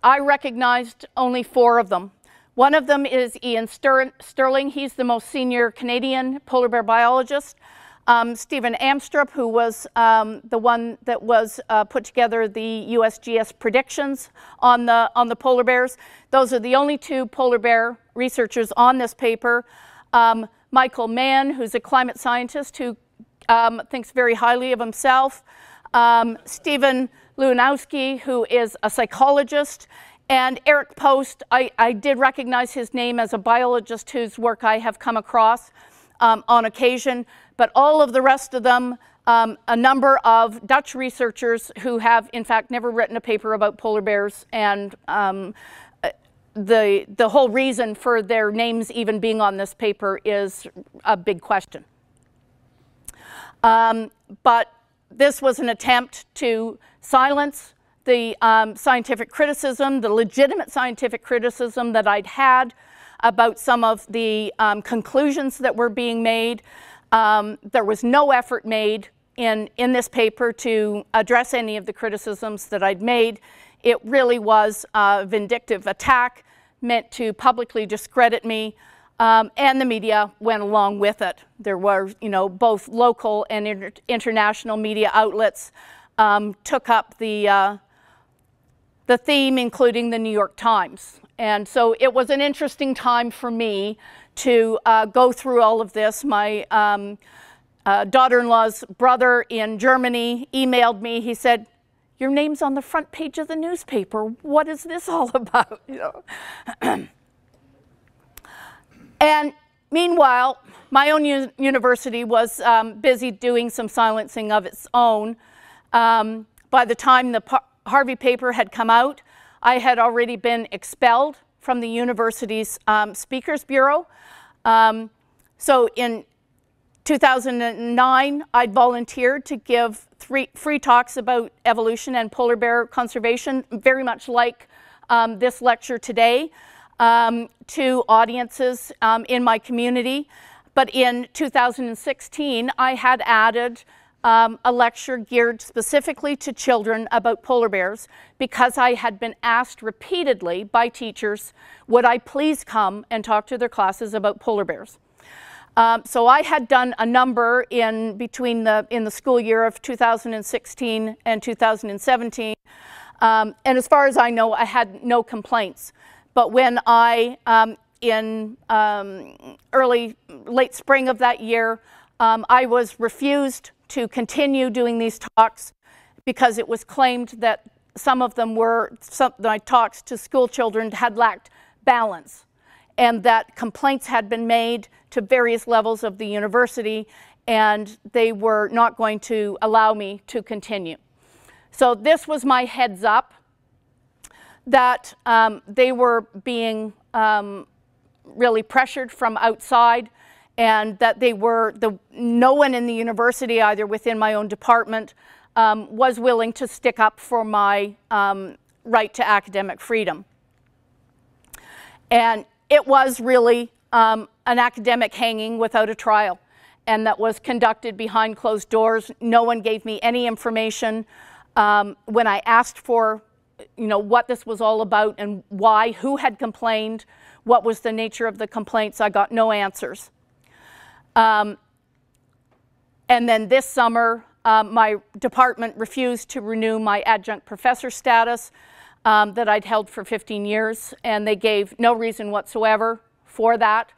I recognized only 4 of them. One of them is Ian Sterling. He's the most senior Canadian polar bear biologist. Stephen Amstrup, who was the one that was put together the USGS predictions on the polar bears. Those are the only two polar bear researchers on this paper. Michael Mann, who's a climate scientist who thinks very highly of himself. Stephen Lewanowski, who is a psychologist. And Eric Post, I did recognize his name as a biologist whose work I have come across on occasion. But all of the rest of them, a number of Dutch researchers who have, in fact, never written a paper about polar bears, and the whole reason for their names even being on this paper is a big question. But this was an attempt to silence the scientific criticism, the legitimate scientific criticism that I'd had about some of the conclusions that were being made. There was no effort made in this paper to address any of the criticisms that I'd made. It really was a vindictive attack meant to publicly discredit me, and the media went along with it. There were, both local and international media outlets took up the theme, including the New York Times. And so it was an interesting time for me to go through all of this. My daughter-in-law's brother in Germany emailed me. He said, "Your name's on the front page of the newspaper. What is this all about?" And meanwhile, my own university was busy doing some silencing of its own. By the time the Harvey paper had come out, I had already been expelled from the university's Speakers Bureau. So in 2009, I'd volunteered to give free talks about evolution and polar bear conservation, very much like this lecture today, to audiences in my community. But in 2016, I had added a lecture geared specifically to children about polar bears because I had been asked repeatedly by teachers, would I please come and talk to their classes about polar bears? So I had done a number in the school year of 2016 and 2017, and as far as I know, I had no complaints. But when I, in late spring of that year, I was refused to continue doing these talks because it was claimed that some of them my talks to school children had lacked balance, and that complaints had been made to various levels of the university, and they were not going to allow me to continue. So this was my heads up that they were being really pressured from outside, and that no one in the university, either within my own department, was willing to stick up for my right to academic freedom. And it was really an academic hanging without a trial, and that was conducted behind closed doors. No one gave me any information. When I asked for what this was all about and why, who had complained, what was the nature of the complaints, I got no answers. And then this summer, my department refused to renew my adjunct professor status that I'd held for 15 years, and they gave no reason whatsoever for that.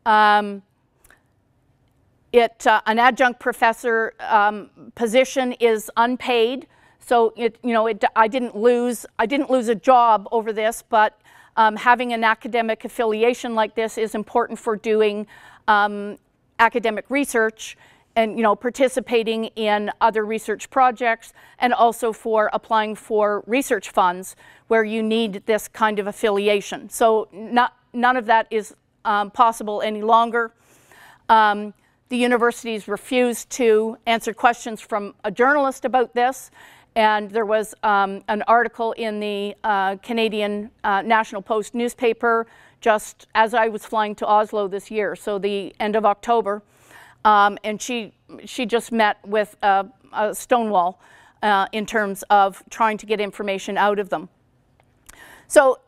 An adjunct professor position is unpaid, so I didn't lose a job over this, but having an academic affiliation like this is important for doing academic research and participating in other research projects, and also for applying for research funds where you need this kind of affiliation. So none of that is possible any longer. The universities refused to answer questions from a journalist about this, and there was an article in the Canadian National Post newspaper just as I was flying to Oslo this year, so the end of October. And she just met with a stonewall in terms of trying to get information out of them. So,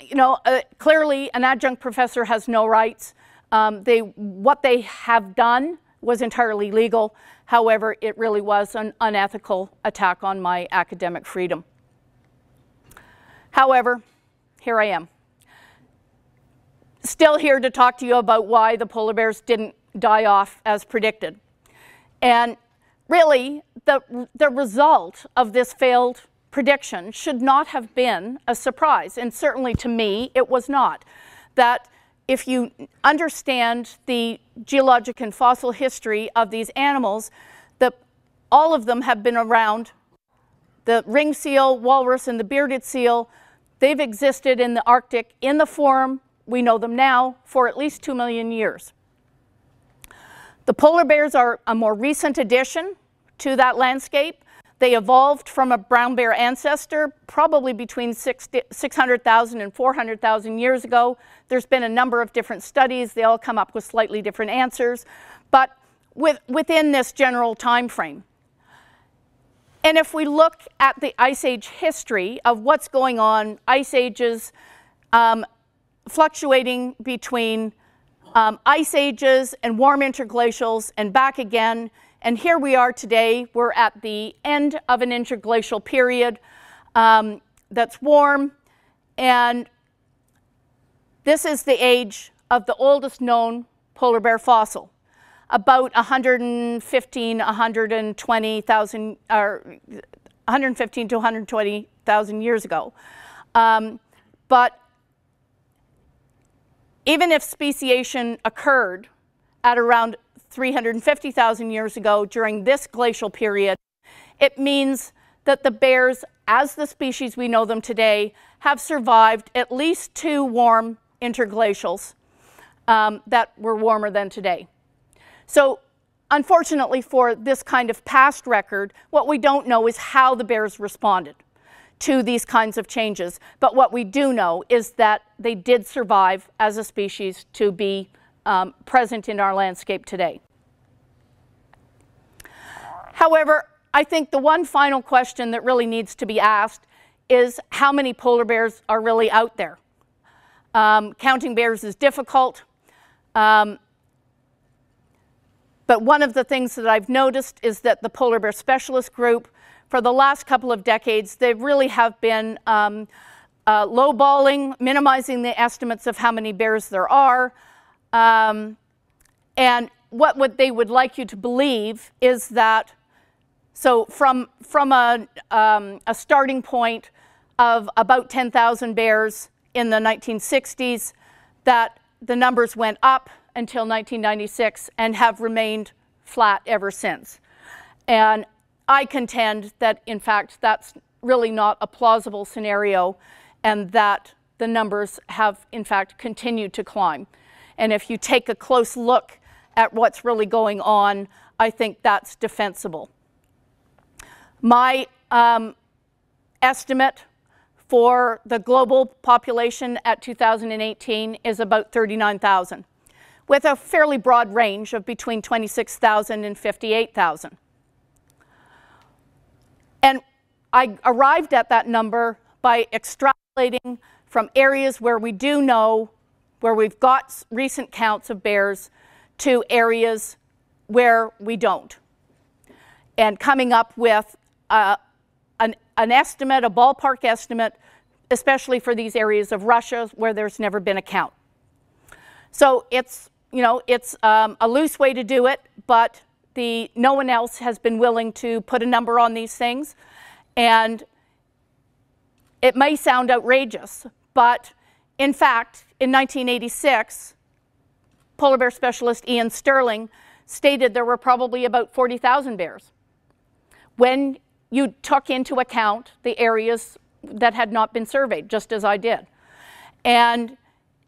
clearly an adjunct professor has no rights. What they have done was entirely legal. However, it really was an unethical attack on my academic freedom. However, here I am. Still here to talk to you about why the polar bears didn't die off as predicted. And really, the result of this failed prediction should not have been a surprise. And certainly to me, it was not. That if you understand the geologic and fossil history of these animals, all of them have been around. The ring seal, walrus, and the bearded seal, they've existed in the Arctic in the form we know them now for at least 2 million years. The polar bears are a more recent addition to that landscape. They evolved from a brown bear ancestor probably between 600,000 and 400,000 years ago. There's been a number of different studies. They all come up with slightly different answers, but within this general time frame. And if we look at the Ice Age history of what's going on, Ice Ages fluctuating between Ice Ages and warm interglacials and back again. And here we are today. We're at the end of an interglacial period that's warm. And this is the age of the oldest known polar bear fossil, about 115 to 120,000 years ago. But even if speciation occurred at around 350,000 years ago during this glacial period, it means that the bears, as the species we know them today, have survived at least 2 warm interglacials that were warmer than today. So unfortunately for this kind of past record, what we don't know is how the bears responded to these kinds of changes. But what we do know is that they did survive as a species to be present in our landscape today. However, I think the one final question that really needs to be asked is how many polar bears are really out there? Counting bears is difficult. But one of the things that I've noticed is that the polar bear specialist group, for the last couple of decades, they really have been lowballing, minimizing the estimates of how many bears there are. And what they would like you to believe is that, so from a starting point of about 10,000 bears in the 1960s, that the numbers went up until 1996 and have remained flat ever since. And I contend that, in fact, that's really not a plausible scenario, and that the numbers have, in fact, continued to climb. And if you take a close look at what's really going on, I think that's defensible. My estimate for the global population at 2018 is about 39,000, with a fairly broad range of between 26,000 and 58,000. And I arrived at that number by extrapolating from areas where we do know, where we've got recent counts of bears, to areas where we don't, and coming up with an estimate, a ballpark estimate, especially for these areas of Russia where there's never been a count. So it's, it's a loose way to do it, but no one else has been willing to put a number on these things. And it may sound outrageous, but in fact, in 1986, polar bear specialist Ian Sterling stated there were probably about 40,000 bears, when you took into account the areas that had not been surveyed, just as I did. And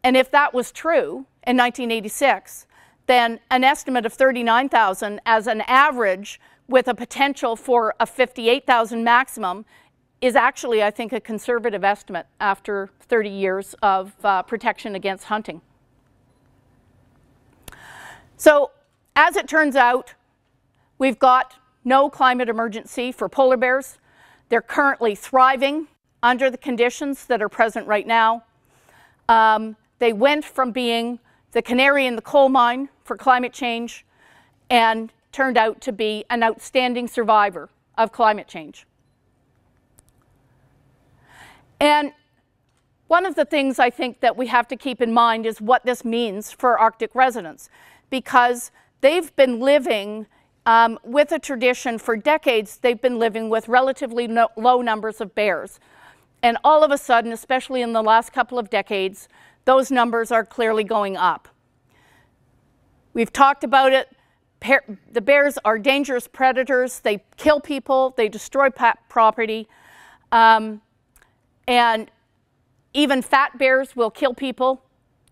if that was true in 1986, then an estimate of 39,000 as an average with a potential for a 58,000 maximum is actually, I think, a conservative estimate after 30 years of protection against hunting. So, as it turns out, we've got no climate emergency for polar bears. They're currently thriving under the conditions that are present right now. They went from being the canary in the coal mine for climate change and turned out to be an outstanding survivor of climate change. And one of the things I think that we have to keep in mind is what this means for Arctic residents, because they've been living with a tradition for decades. They've been living with relatively low numbers of bears. And all of a sudden, especially in the last couple of decades, those numbers are clearly going up. We've talked about it. The bears are dangerous predators. They kill people. They destroy property. And even fat bears will kill people.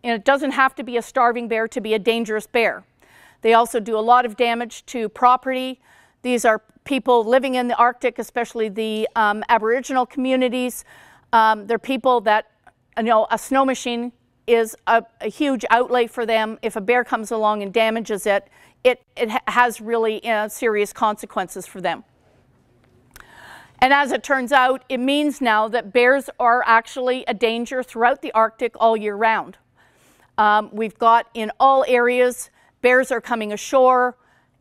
And it doesn't have to be a starving bear to be a dangerous bear. They also do a lot of damage to property. These are people living in the Arctic, especially the Aboriginal communities. They're people that, you know, a snow machine is a huge outlay for them. If a bear comes along and damages it, it has really serious consequences for them. And as it turns out, it means now that bears are actually a danger throughout the Arctic all year round. We've got in all areas, bears are coming ashore,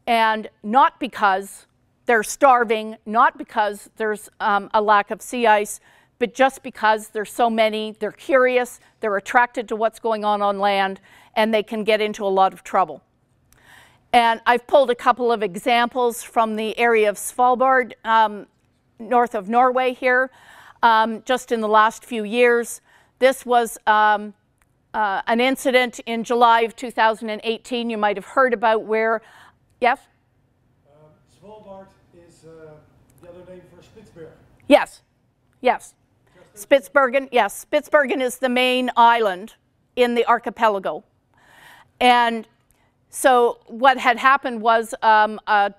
and not because they're starving, not because there's a lack of sea ice, but just because there's so many, they're curious, they're attracted to what's going on land, and they can get into a lot of trouble. And I've pulled a couple of examples from the area of Svalbard, north of Norway here, just in the last few years. This was an incident in July of 2018 you might have heard about where, yes? Svalbard is the other name for Spitsbergen. Yes, yes. Spitsbergen, yes. Spitsbergen is the main island in the archipelago. And so what had happened was a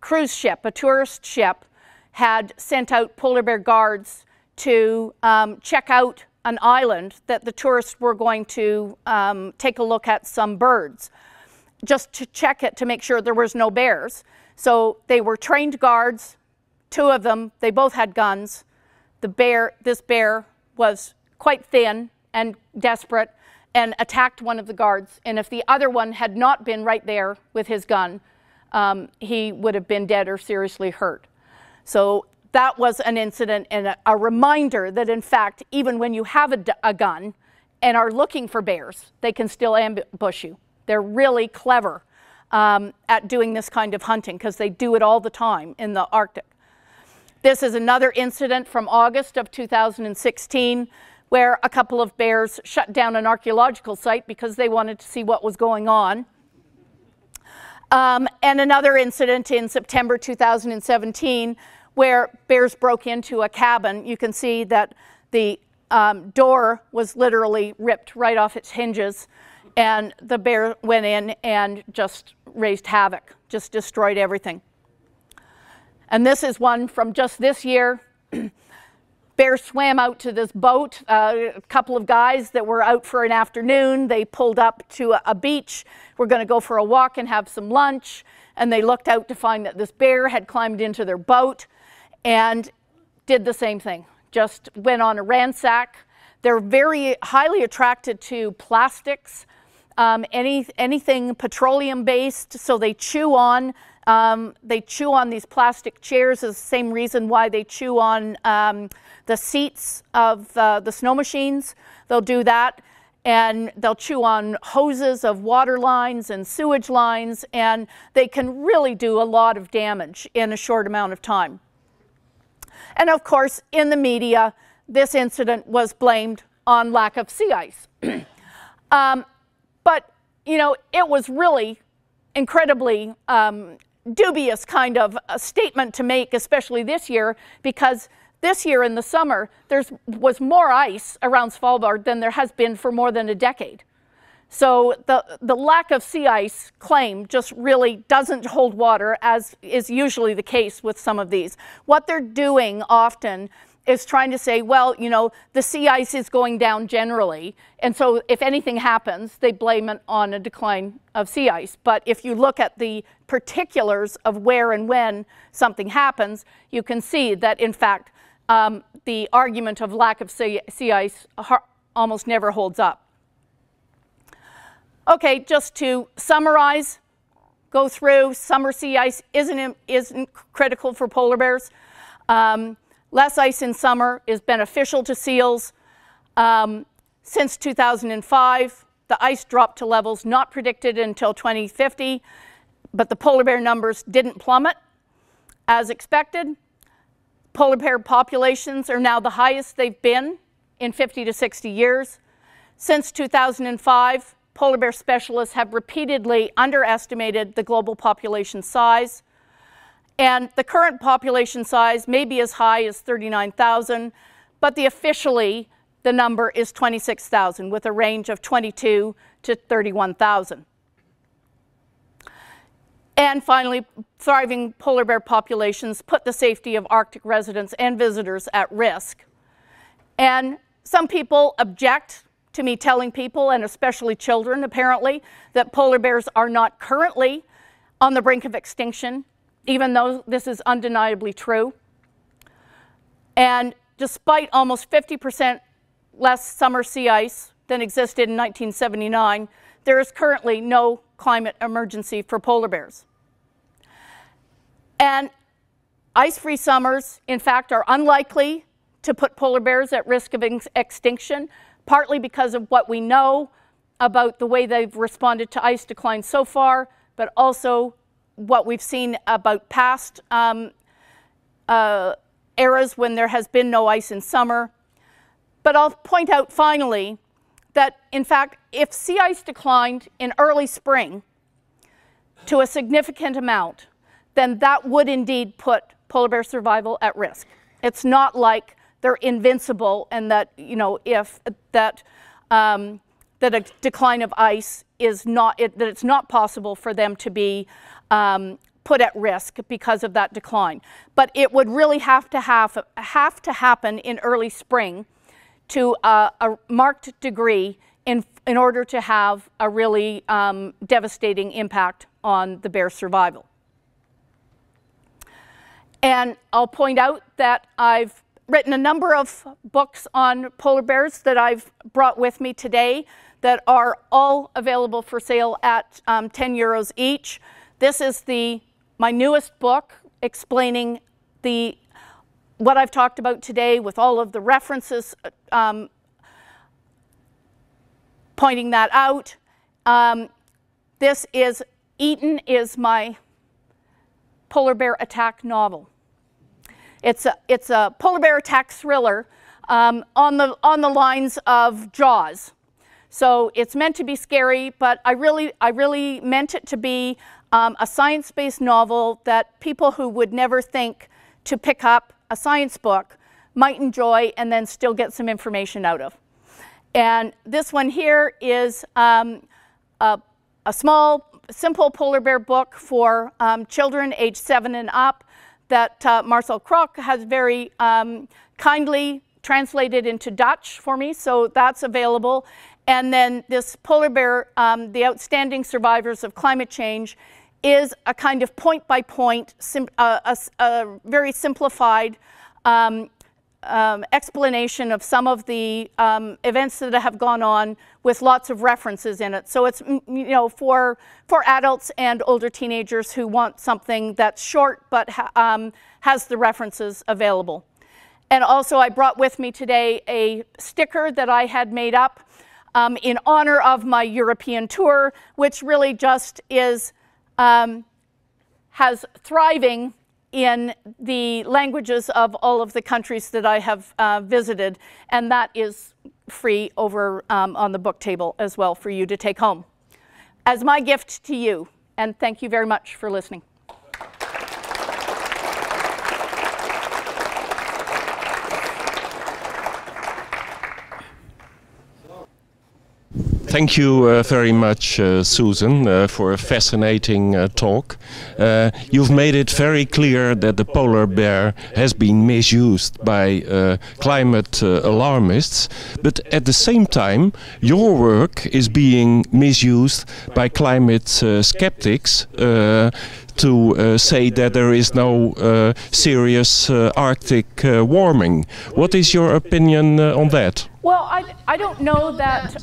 cruise ship, a tourist ship, had sent out polar bear guards to check out an island that the tourists were going to take a look at some birds, just to check it to make sure there was no bears. So they were trained guards, two of them, they both had guns. This bear was quite thin and desperate and attacked one of the guards. And if the other one had not been right there with his gun, he would have been dead or seriously hurt. So that was an incident and a reminder that, in fact, even when you have a gun and are looking for bears, they can still ambush you. They're really clever at doing this kind of hunting because they do it all the time in the Arctic. This is another incident from August of 2016 where a couple of bears shut down an archaeological site because they wanted to see what was going on. And another incident in September 2017 where bears broke into a cabin. You can see that the door was literally ripped right off its hinges, and the bear went in and just raised havoc, just destroyed everything. And this is one from just this year. Bears swam out to this boat, a couple of guys that were out for an afternoon. They pulled up to a beach. We're going to go for a walk and have some lunch. And they looked out to find that this bear had climbed into their boat and did the same thing, just went on a ransack. They're very highly attracted to plastics, anything petroleum-based, so they chew on. These plastic chairs is the same reason why they chew on the seats of the snow machines. They'll do that, and they'll chew on hoses of water lines and sewage lines, and they can really do a lot of damage in a short amount of time. And of course, in the media, this incident was blamed on lack of sea ice. But, you know, it was really incredibly dubious kind of a statement to make, especially this year, because this year in the summer, there was more ice around Svalbard than there has been for more than a decade. So the lack of sea ice claim just really doesn't hold water, as is usually the case with some of these. What they're doing often is trying to say, well, you know, the sea ice is going down generally, and so if anything happens, they blame it on a decline of sea ice. But if you look at the particulars of where and when something happens, you can see that, in fact, the argument of lack of sea ice almost never holds up. Okay, just to summarize, go through, summer sea ice isn't critical for polar bears. Less ice in summer is beneficial to seals. Since 2005, the ice dropped to levels not predicted until 2050, but the polar bear numbers didn't plummet as expected. Polar bear populations are now the highest they've been in 50 to 60 years. Since 2005, polar bear specialists have repeatedly underestimated the global population size. And the current population size may be as high as 39,000, but officially the number is 26,000 with a range of 22 to 31,000. And finally, thriving polar bear populations put the safety of Arctic residents and visitors at risk. And some people object to me telling people, and especially children apparently, that polar bears are not currently on the brink of extinction, even though this is undeniably true. And despite almost 50% less summer sea ice than existed in 1979, there is currently no climate emergency for polar bears. And ice-free summers, in fact, are unlikely to put polar bears at risk of extinction, partly because of what we know about the way they've responded to ice decline so far, but also what we've seen about past eras when there has been no ice in summer. But I'll point out finally that, in fact, if sea ice declined in early spring to a significant amount, then that would indeed put polar bear survival at risk. It's not like they're invincible and that, you know, if that that a decline of ice is not, that it's not possible for them to be put at risk because of that decline. But it would really have to happen in early spring to a marked degree in order to have a really devastating impact on the bear's survival. And I'll point out that I've written a number of books on polar bears that I've brought with me today that are all available for sale at 10 euros each. This is my newest book explaining what I've talked about today with all of the references pointing that out. This is Eaten is my polar bear attack novel. It's a polar bear attack thriller on the lines of Jaws. So it's meant to be scary, but I really meant it to be a science-based novel that people who would never think to pick up a science book might enjoy and then still get some information out of. And this one here is a small, simple polar bear book for children age 7 and up that Marcel Kroc has very kindly translated into Dutch for me, so that's available. And then this polar bear, The Outstanding Survivors of Climate Change, is a kind of point-by-point, a very simplified explanation of some of the events that have gone on with lots of references in it. So it's, you know, for adults and older teenagers who want something that's short but has the references available. And also I brought with me today a sticker that I had made up in honor of my European tour, which really just is has thriving in the languages of all of the countries that I have visited, and that is free over on the book table as well for you to take home as my gift to you. And thank you very much for listening. Thank you very much, Susan, for a fascinating talk. You've made it very clear that the polar bear has been misused by climate alarmists, but at the same time your work is being misused by climate skeptics to say that there is no serious Arctic warming. What is your opinion on that? Well, I don't know that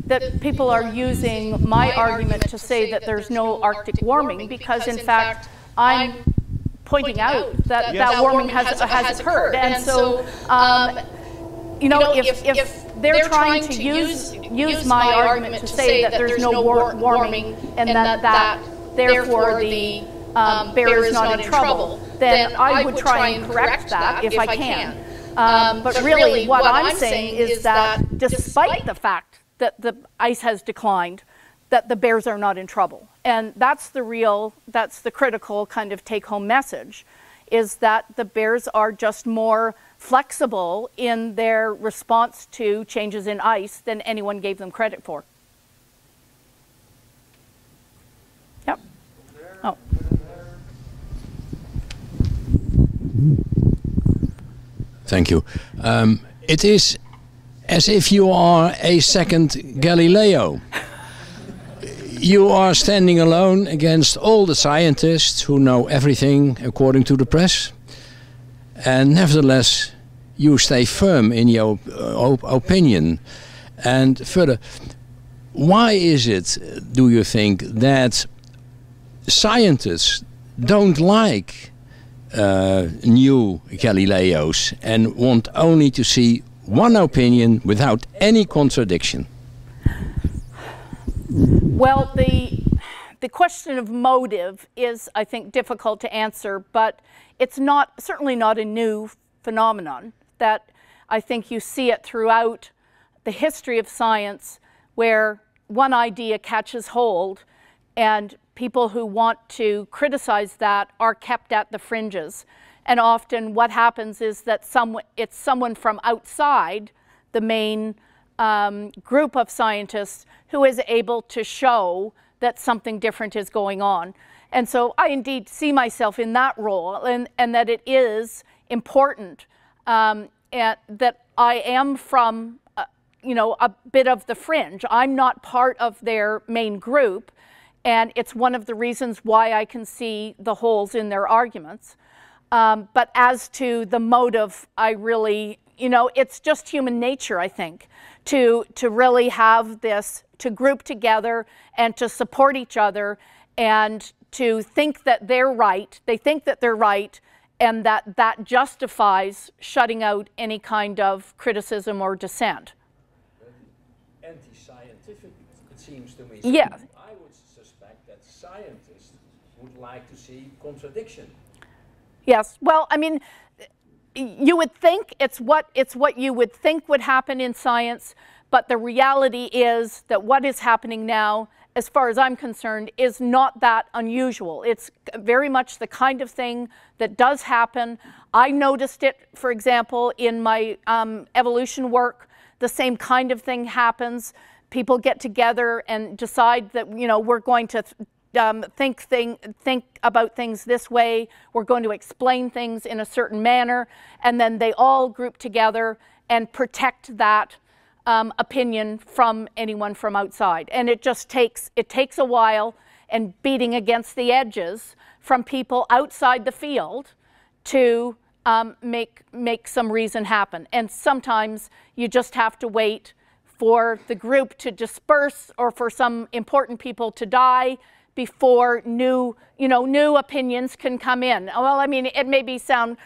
that people are using my argument to say that there's no Arctic warming, because in fact I'm pointing out that that warming has occurred, and so you know, if they're trying to use my argument to say that there's no warming and that therefore the bear is not in trouble, then I would try and correct that if I can. But really what I'm saying is that despite the fact that the ice has declined, that the bears are not in trouble. And that's the critical kind of take-home message, is that the bears are just more flexible in their response to changes in ice than anyone gave them credit for. Yep. Oh. Thank you. It is as if you are a second Galileo. You are standing alone against all the scientists who know everything according to the press, and nevertheless you stay firm in your opinion. And further, why is it, do you think, that scientists don't like new Galileos and want only to see one opinion without any contradiction? Well, the question of motive is, I think, difficult to answer, but it's certainly not a new phenomenon. That I think you see it throughout the history of science, where one idea catches hold and people who want to criticize that are kept at the fringes. And often what happens is that it's someone from outside the main group of scientists who is able to show that something different is going on. And so I indeed see myself in that role, and that it is important and that I am from you know, a bit of the fringe. I'm not part of their main group, and it's one of the reasons why I can see the holes in their arguments. But as to the motive, I really, you know, it's just human nature, I think, to really have this, to group together and to support each other and to think that they're right. They think that they're right, and that justifies shutting out any kind of criticism or dissent. Anti-scientific, it seems to me. Yeah. I would suspect that scientists would like to see contradiction. Yes. Well, I mean, you would think it's what you would think would happen in science, but the reality is that what is happening now, as far as I'm concerned, is not that unusual. It's very much the kind of thing that does happen. I noticed it, for example, in my evolution work. The same kind of thing happens. People get together and decide that, you know, we're going to think about things this way. We're going to explain things in a certain manner, and then they all group together and protect that opinion from anyone from outside. And it just takes a while and beating against the edges from people outside the field to make some reason happen. And sometimes you just have to wait for the group to disperse or for some important people to die before new opinions can come in. Well, I mean, it may sound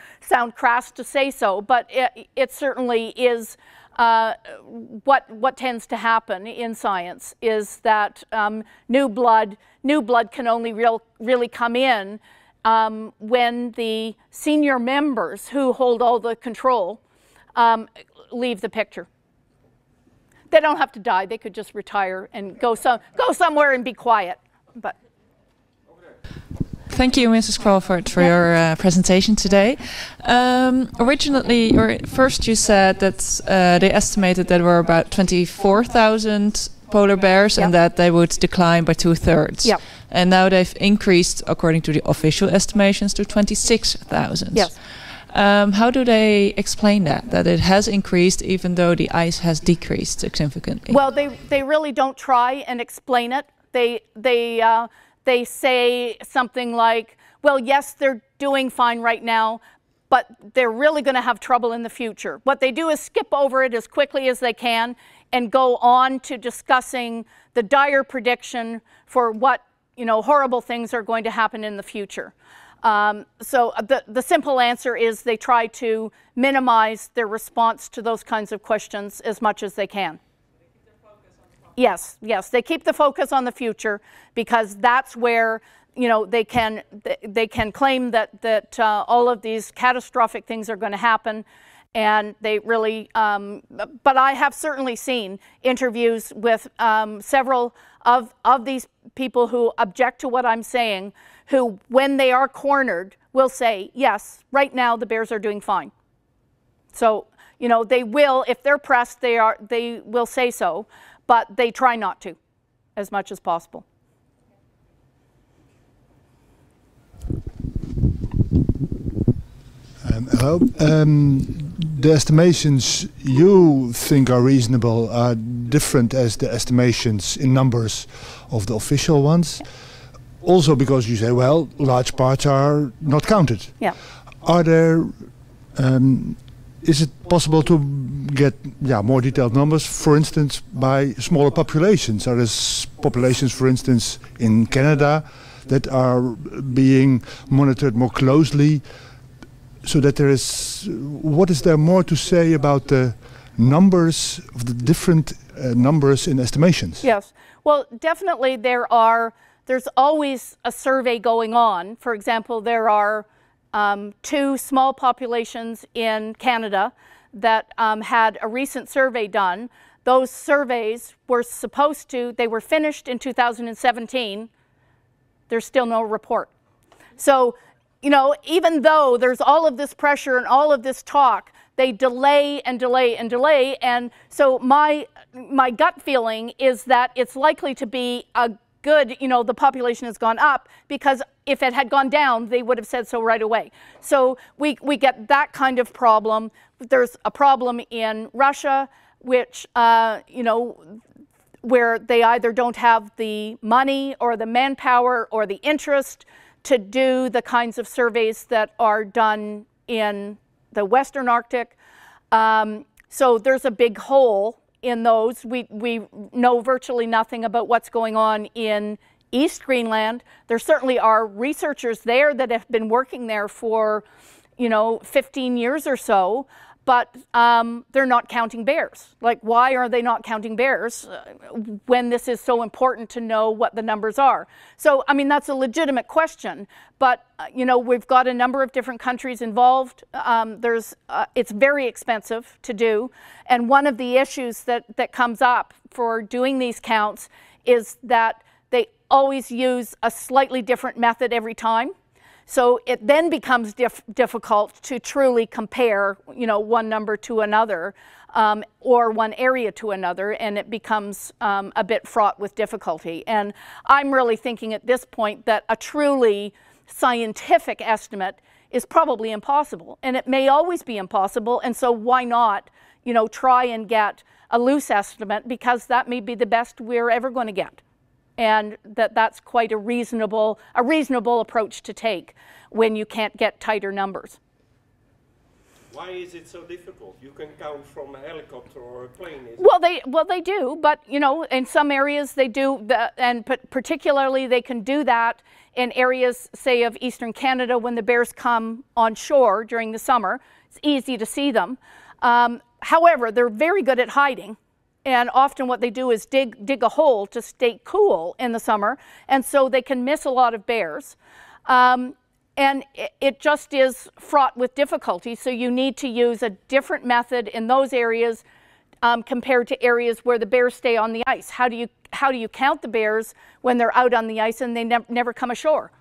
crass to say so, but it certainly is what tends to happen in science, is that new blood can only really come in when the senior members who hold all the control leave the picture. They don't have to die. They could just retire and go somewhere and be quiet. But thank you, Mrs. Crockford, for your presentation today. Originally, or first you said that they estimated that there were about 24,000 polar bears, Yep. and that they would decline by 2/3. Yep. And now they've increased, according to the official estimations, to 26,000. Yes. How do they explain that? That it has increased even though the ice has decreased significantly? Well, they really don't try and explain it. They say something like, well, yes, they're doing fine right now, but they're really going to have trouble in the future. What they do is skip over it as quickly as they can and go on to discussing the dire prediction for what, horrible things are going to happen in the future. So the simple answer is they try to minimize their response to those kinds of questions as much as they can. Yes, they keep the focus on the future because that's where they can claim that all of these catastrophic things are going to happen, and they really. But I have certainly seen interviews with several of these people who object to what I'm saying, who, when they are cornered, will say, yes, right now the bears are doing fine. So they will, if they're pressed, they will say so, but they try not to, as much as possible. Hello. The estimations you think are reasonable are different as the estimations in numbers of the official ones. Also because you say, well, large parts are not counted. Yeah. Are there, is it possible to get more detailed numbers, for instance, by smaller populations? Are there populations, for instance, in Canada that are being monitored more closely? So that there is, what is there more to say about the numbers of the different numbers in estimations? Yes, well, definitely there's always a survey going on. For example, there are 2 small populations in Canada that had a recent survey done. Those surveys were they were finished in 2017. There's still no report. So, even though there's all of this pressure and all of this talk, they delay and delay and delay. And so my gut feeling is that it's likely to be a good, the population has gone up, because if it had gone down, they would have said so right away. So we get that kind of problem. There's a problem in Russia, which, where they either don't have the money or the manpower or the interest to do the kinds of surveys that are done in the Western Arctic. So there's a big hole in those. We know virtually nothing about what's going on in East Greenland. There certainly are researchers there that have been working there for, 15 years or so, but they're not counting bears. Like, why are they not counting bears when this is so important to know what the numbers are? So, I mean, that's a legitimate question, but, we've got a number of different countries involved. It's very expensive to do, and one of the issues that comes up for doing these counts is that they always use a slightly different method every time. So it then becomes difficult to truly compare, one number to another, or one area to another, and it becomes a bit fraught with difficulty. And I'm really thinking at this point that a truly scientific estimate is probably impossible, and it may always be impossible. And so why not, try and get a loose estimate, because that may be the best we're ever going to get. And that's quite a reasonable approach to take when you can't get tighter numbers. Why is it so difficult? You can count from a helicopter or a plane. Well, they do, but in some areas they do, and particularly they can do that in areas, say, of eastern Canada when the bears come on shore during the summer. It's easy to see them. However, they're very good at hiding. And often what they do is dig a hole to stay cool in the summer, and so they can miss a lot of bears. And it just is fraught with difficulty, so you need to use a different method in those areas compared to areas where the bears stay on the ice. How do you count the bears when they're out on the ice and they never come ashore?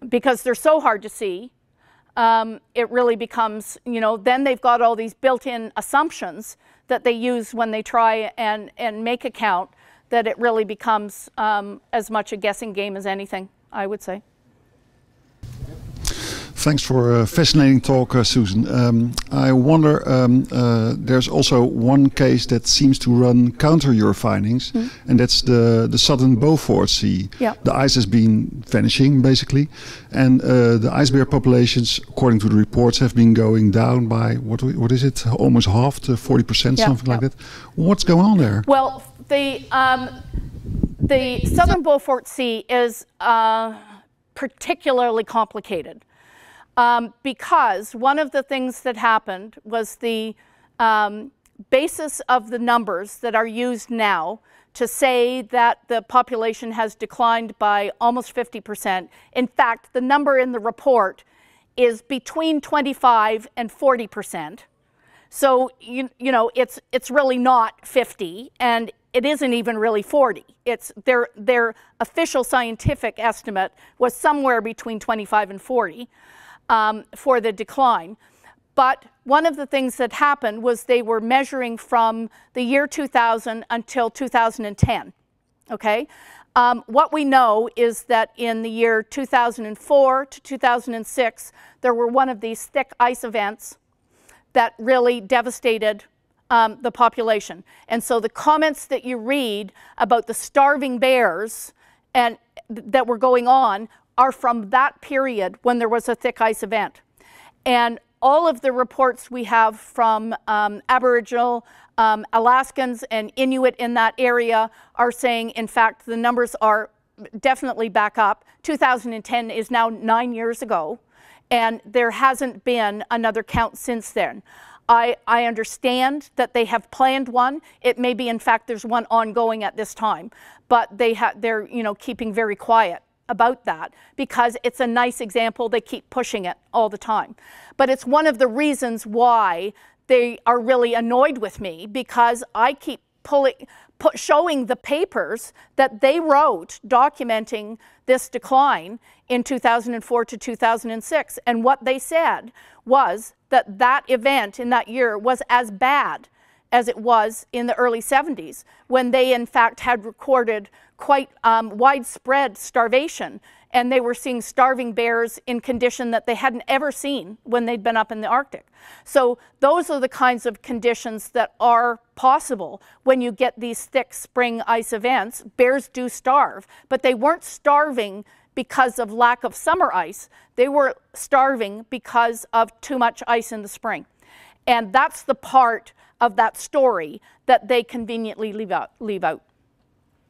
Because they're so hard to see. it really becomes, you know, then they've got all these built-in assumptions that they use when they try and make a count, that it really becomes as much a guessing game as anything, I would say. Thanks for a fascinating talk, Susan. I wonder, there's also one case that seems to run counter your findings, and that's the Southern Beaufort Sea. Yeah. The ice has been vanishing, basically, and the icebear populations, according to the reports, have been going down by, what is it, almost half to 40%, something like that. What's going on there? Well, the Southern Beaufort Sea is particularly complicated. Because one of the things that happened was the basis of the numbers that are used now to say that the population has declined by almost 50%. In fact, the number in the report is between 25 and 40%. So, you know, it's really not 50, and it isn't even really 40. It's their official scientific estimate was somewhere between 25 and 40. For the decline. But one of the things that happened was they were measuring from the year 2000 until 2010, okay? What we know is that in the year 2004 to 2006, there were one of these thick ice events that really devastated the population. And so the comments that you read about the starving bears and that were going on are from that period when there was a thick ice event. And all of the reports we have from Aboriginal, Alaskans and Inuit in that area are saying, in fact, the numbers are definitely back up. 2010 is now 9 years ago, and there hasn't been another count since then. I understand that they have planned one. It may be, in fact, there's one ongoing at this time, but they're, you know, keeping very quiet about that because it's a nice example. They keep pushing it all the time. But it's one of the reasons why they are really annoyed with me, because I keep showing the papers that they wrote documenting this decline in 2004 to 2006. And what they said was that that event in that year was as bad as it was in the early 70s, when they in fact had recorded quite widespread starvation, and they were seeing starving bears in condition that they hadn't ever seen when they'd been up in the Arctic. So those are the kinds of conditions that are possible when you get these thick spring ice events. Bears do starve, but they weren't starving because of lack of summer ice. They were starving because of too much ice in the spring. And that's the part of that story that they conveniently leave out.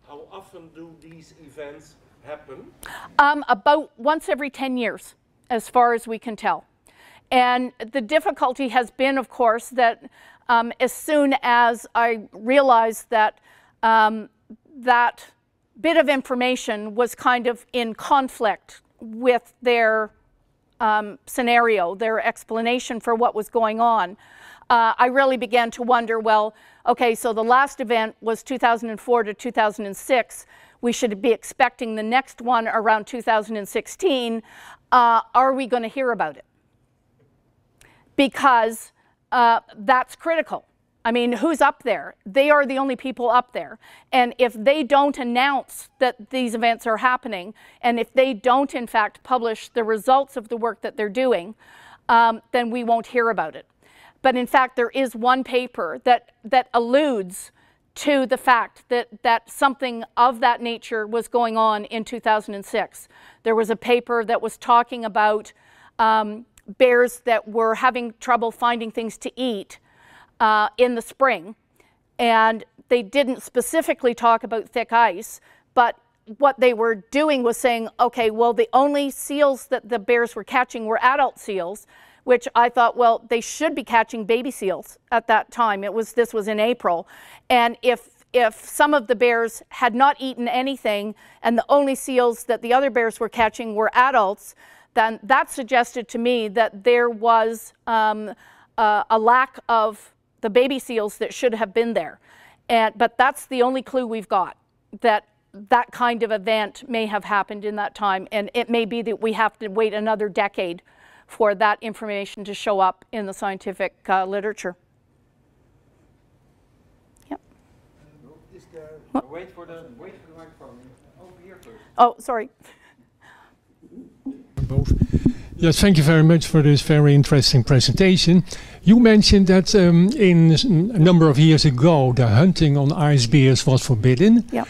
How often do these events happen? About once every 10 years, as far as we can tell. And the difficulty has been, of course, that as soon as I realized that that bit of information was kind of in conflict with their scenario, their explanation for what was going on, I really began to wonder, well, okay, so the last event was 2004 to 2006. We should be expecting the next one around 2016. Are we going to hear about it? Because that's critical. I mean, who's up there? They are the only people up there. And if they don't announce that these events are happening, and if they don't, in fact, publish the results of the work that they're doing, then we won't hear about it. But in fact, there is one paper that alludes to the fact that something of that nature was going on in 2006. There was a paper that was talking about bears that were having trouble finding things to eat in the spring. And they didn't specifically talk about thick ice, but what they were doing was saying, okay, well, the only seals that the bears were catching were adult seals, which I thought, well, they should be catching baby seals at that time. This was in April. And if some of the bears had not eaten anything and the only seals that the other bears were catching were adults, then that suggested to me that there was a lack of the baby seals that should have been there. But that's the only clue we've got, that kind of event may have happened in that time. And it may be that we have to wait another decade for that information to show up in the scientific literature. Yep. Wait for the microphone. Over here first. Oh, sorry. Both. Yes, thank you very much for this very interesting presentation. You mentioned that in a number of years ago, the hunting on ice bears was forbidden. Yeah.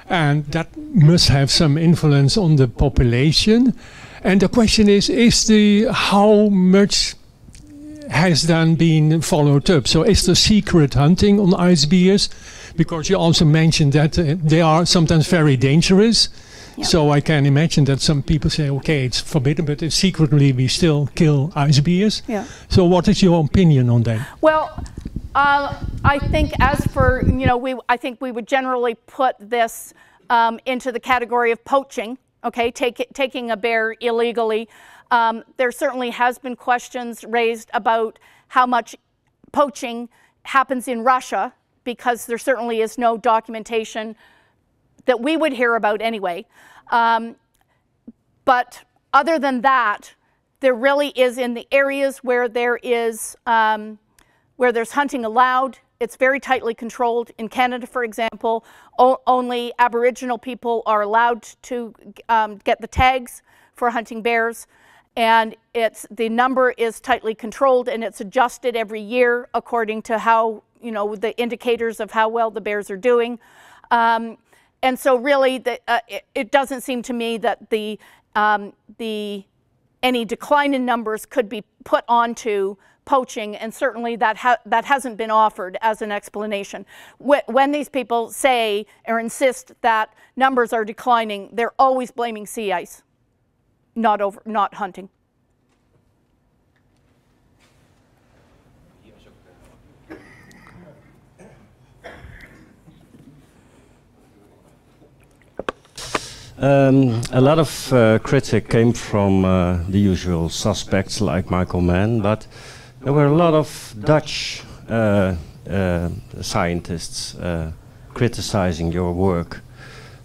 And that must have some influence on the population. And the question is how much has then been followed up? So is there secret hunting on ice bears? Because you also mentioned that they are sometimes very dangerous. Yeah. So I can imagine that some people say, okay, it's forbidden, but secretly we still kill ice bears. Yeah. So what is your opinion on that? Well, I think as for, I think we would generally put this into the category of poaching, okay, taking a bear illegally. There certainly has been questions raised about how much poaching happens in Russia, because there certainly is no documentation that we would hear about anyway. But other than that, there really is in the areas where there is where there's hunting allowed, it's very tightly controlled. In Canada, for example, only Aboriginal people are allowed to get the tags for hunting bears, and the number is tightly controlled, and it's adjusted every year according to how, the indicators of how well the bears are doing. And so really, it doesn't seem to me that any decline in numbers could be put onto poaching, and certainly that hasn't been offered as an explanation. When these people say or insist that numbers are declining, they're always blaming sea ice, not hunting. A lot of critique came from the usual suspects like Michael Mann, but there were a lot of Dutch scientists criticizing your work.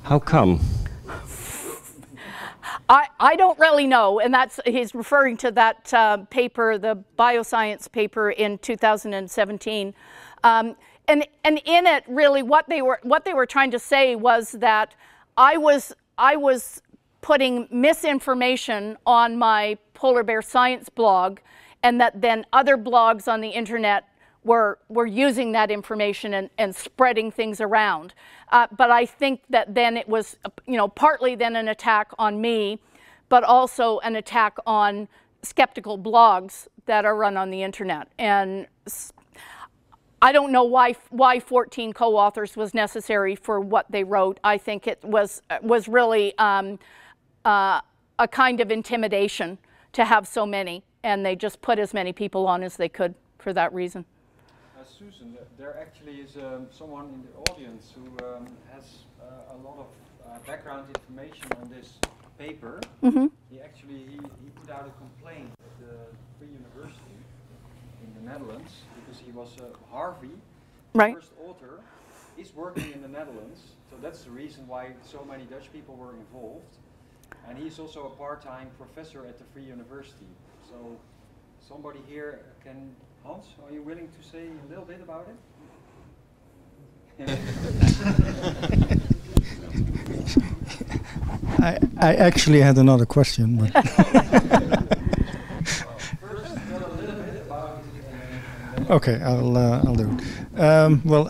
How come? I don't really know, and he's referring to that paper, the bioscience paper in 2017. And in it, really, what they were trying to say was that I was putting misinformation on my polar bear science blog, and that then other blogs on the internet were using that information and spreading things around. But I think that then it was, partly then an attack on me, but also an attack on skeptical blogs that are run on the internet. And I don't know why 14 co-authors was necessary for what they wrote. I think it was really a kind of intimidation to have so many, and they just put as many people on as they could for that reason. Susan, there actually is someone in the audience who has a lot of background information on this paper. Mm-hmm. He put out a complaint at the Free University in the Netherlands, because he was Harvey, right, the first author, is working in the Netherlands, so that's the reason why so many Dutch people were involved. And he's also a part-time professor at the Free University. So somebody here can, Hans, are you willing to say a little bit about it? I actually had another question. But okay, I'll do it. Well,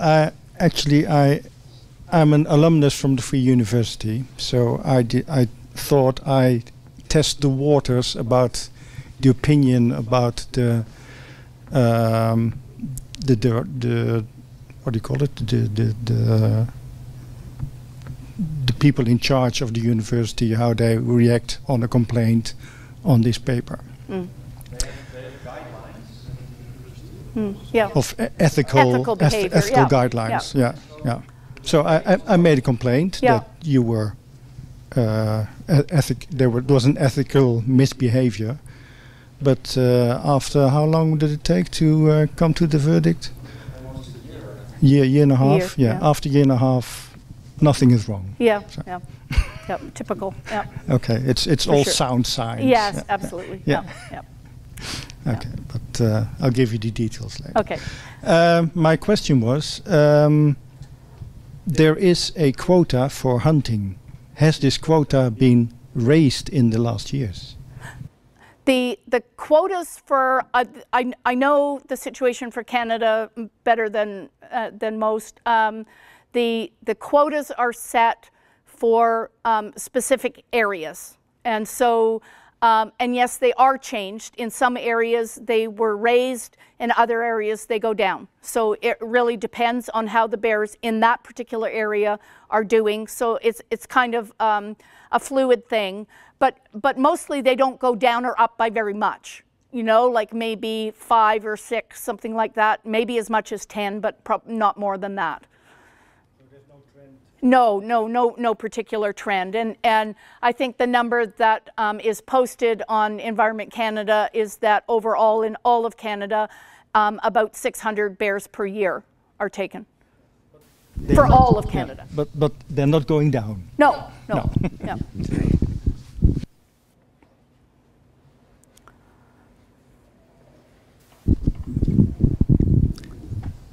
I'm an alumnus from the Free University, so I thought I test the waters about the opinion about the what do you call it, the people in charge of the university, how they react on a complaint on this paper. Mm. Yeah. Of ethical behavior, guidelines. Yeah. So I made a complaint that you were there was an ethical misbehavior. But after how long did it take to come to the verdict? Almost a year. Year and a half. Yeah. After a year and a half, nothing is wrong. Yeah. So. Yeah. Yep. Typical. Yeah. Okay. It's all sound science. Yes. Yeah. Absolutely. Yeah. Yeah. Okay, but I'll give you the details later. Okay. My question was, there is a quota for hunting. Has this quota been raised in the last years? The quotas for I know the situation for Canada better than most. The quotas are set for specific areas, and so and yes, they are changed. In some areas they were raised, in other areas they go down. So it really depends on how the bears in that particular area are doing. So it's kind of a fluid thing. But mostly they don't go down or up by very much, you know, like maybe 5 or 6, something like that, maybe as much as 10, but not more than that. So there's no trend? No particular trend. And I think the number that is posted on Environment Canada is that overall in all of Canada, about 600 bears per year are taken. For all of Canada. Yeah, but they're not going down? No.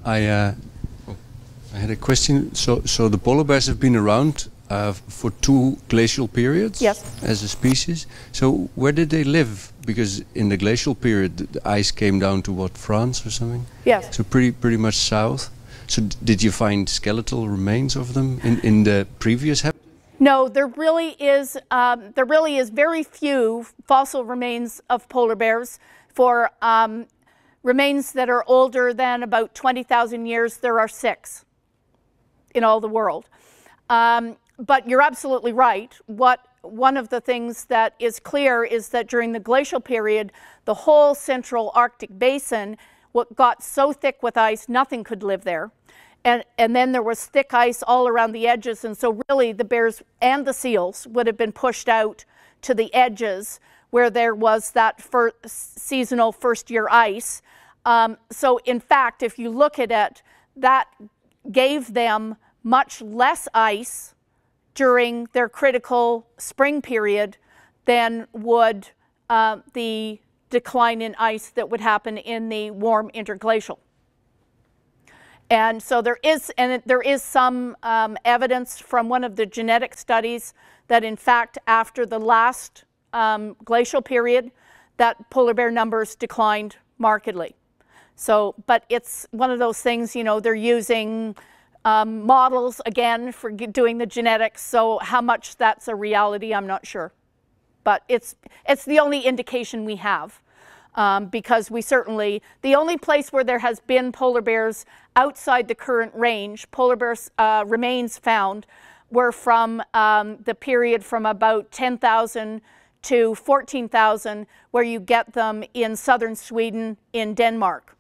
I had a question. So the polar bears have been around for 2 glacial periods. Yes. As a species. So where did they live? Because in the glacial period, the ice came down to what, France or something? Yes. So pretty much south. So did you find skeletal remains of them in the previous habitat? No, there really is very few fossil remains of polar bears. For remains that are older than about 20,000 years, there are 6 in all the world. But you're absolutely right. One of the things that is clear is that during the glacial period, the whole central Arctic basin got so thick with ice, nothing could live there. And then there was thick ice all around the edges, and so really the bears and the seals would have been pushed out to the edges where there was that seasonal first-year ice. So in fact, if you look at it, that gave them much less ice during their critical spring period than would the decline in ice that would happen in the warm interglacial. And so there is some evidence from one of the genetic studies that in fact after the last glacial period that polar bear numbers declined markedly. So, but it's one of those things, you know, they're using models again for doing the genetics, so how much that's a reality, I'm not sure. But it's the only indication we have, because we certainly, the only place where there has been polar bears outside the current range, polar bears remains found, were from the period from about 10,000 to 14,000, where you get them in southern Sweden, in Denmark.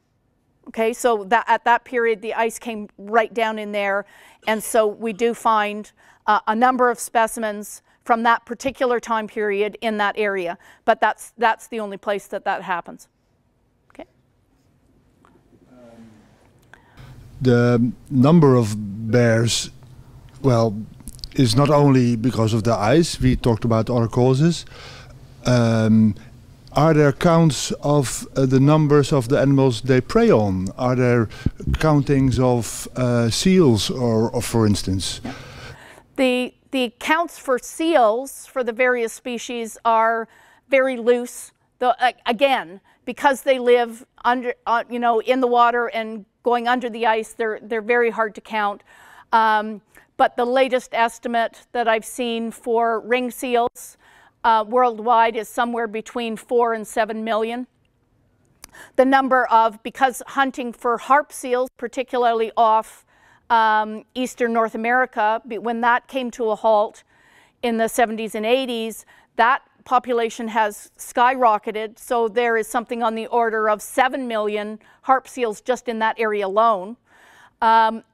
Okay, so that at that period the ice came right down in there, and so we do find a number of specimens from that particular time period in that area, but that's the only place that happens. Okay. The number of bears, well, is not only because of the ice. We talked about other causes. Are there counts of the numbers of the animals they prey on? Are there countings of seals, or for instance? Yeah. The counts for seals for the various species are very loose. Again, because they live under, you know, in the water and going under the ice, they're very hard to count. But the latest estimate that I've seen for ring seals worldwide is somewhere between 4 and 7 million. The number of, because hunting for harp seals, particularly off eastern North America, when that came to a halt in the 70s and 80s, that population has skyrocketed. So there is something on the order of 7 million harp seals just in that area alone.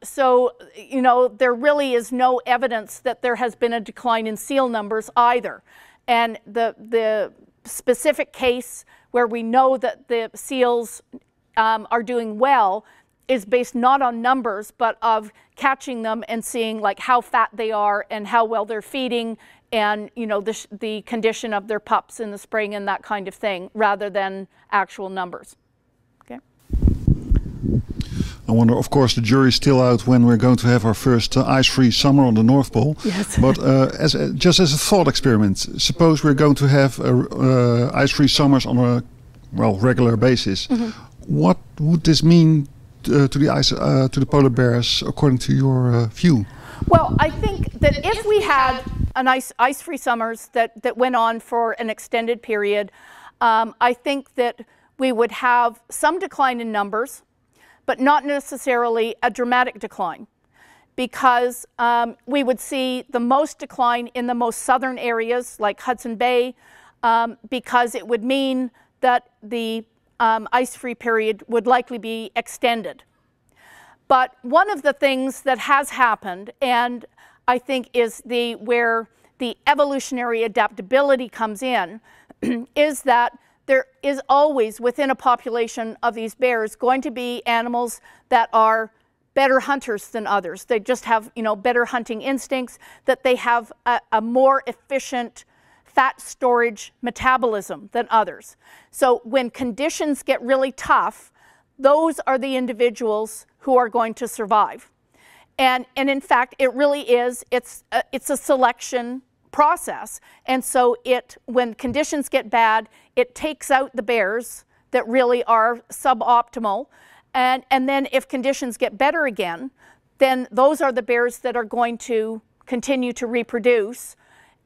So, you know, there really is no evidence that there has been a decline in seal numbers either. And the specific case where we know that the seals are doing well is based not on numbers, but of catching them and seeing like how fat they are and how well they're feeding, and you know the condition of their pups in the spring and that kind of thing, rather than actual numbers. Okay. I wonder, of course, the jury's still out when we're going to have our first ice-free summer on the North Pole. Yes. But just as a thought experiment, suppose we're going to have ice-free summers on a regular basis. Mm-hmm. What would this mean to the polar bears, according to your view? Well, I think that if we had an ice-free summers that went on for an extended period, I think that we would have some decline in numbers, but not necessarily a dramatic decline, because we would see the most decline in the most southern areas like Hudson Bay, because it would mean that the ice-free period would likely be extended. But one of the things that has happened, and I think is where the evolutionary adaptability comes in, is that there is always within a population of these bears going to be animals that are better hunters than others. They just have, you know, better hunting instincts, that they have a more efficient fat storage metabolism than others. So when conditions get really tough, those are the individuals who are going to survive. And in fact, it really is, it's a selection process. And so when conditions get bad, it takes out the bears that really are suboptimal. And then if conditions get better again, then those are the bears that are going to continue to reproduce.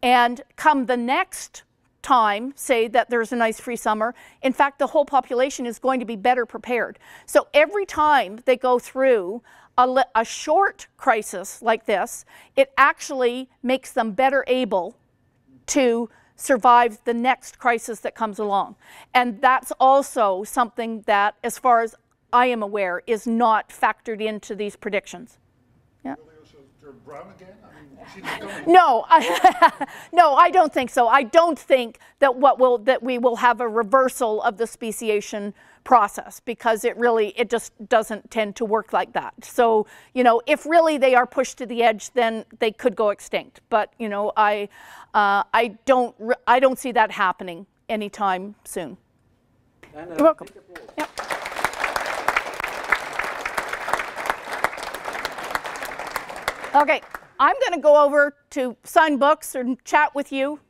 And come the next time, say that there's an ice-free summer, in fact, the whole population is going to be better prepared. So every time they go through a short crisis like this, it actually makes them better able to survive the next crisis that comes along. And that's also something that, as far as I am aware, is not factored into these predictions. Yeah. Will they also turn brown again? No, no, I don't think so. I don't think that we will have a reversal of the speciation process, because it just doesn't tend to work like that. So, you know, if really they are pushed to the edge, then they could go extinct. But, you know, I don't see that happening anytime soon. You're welcome. Yep. Okay. I'm going to go over to sign books and chat with you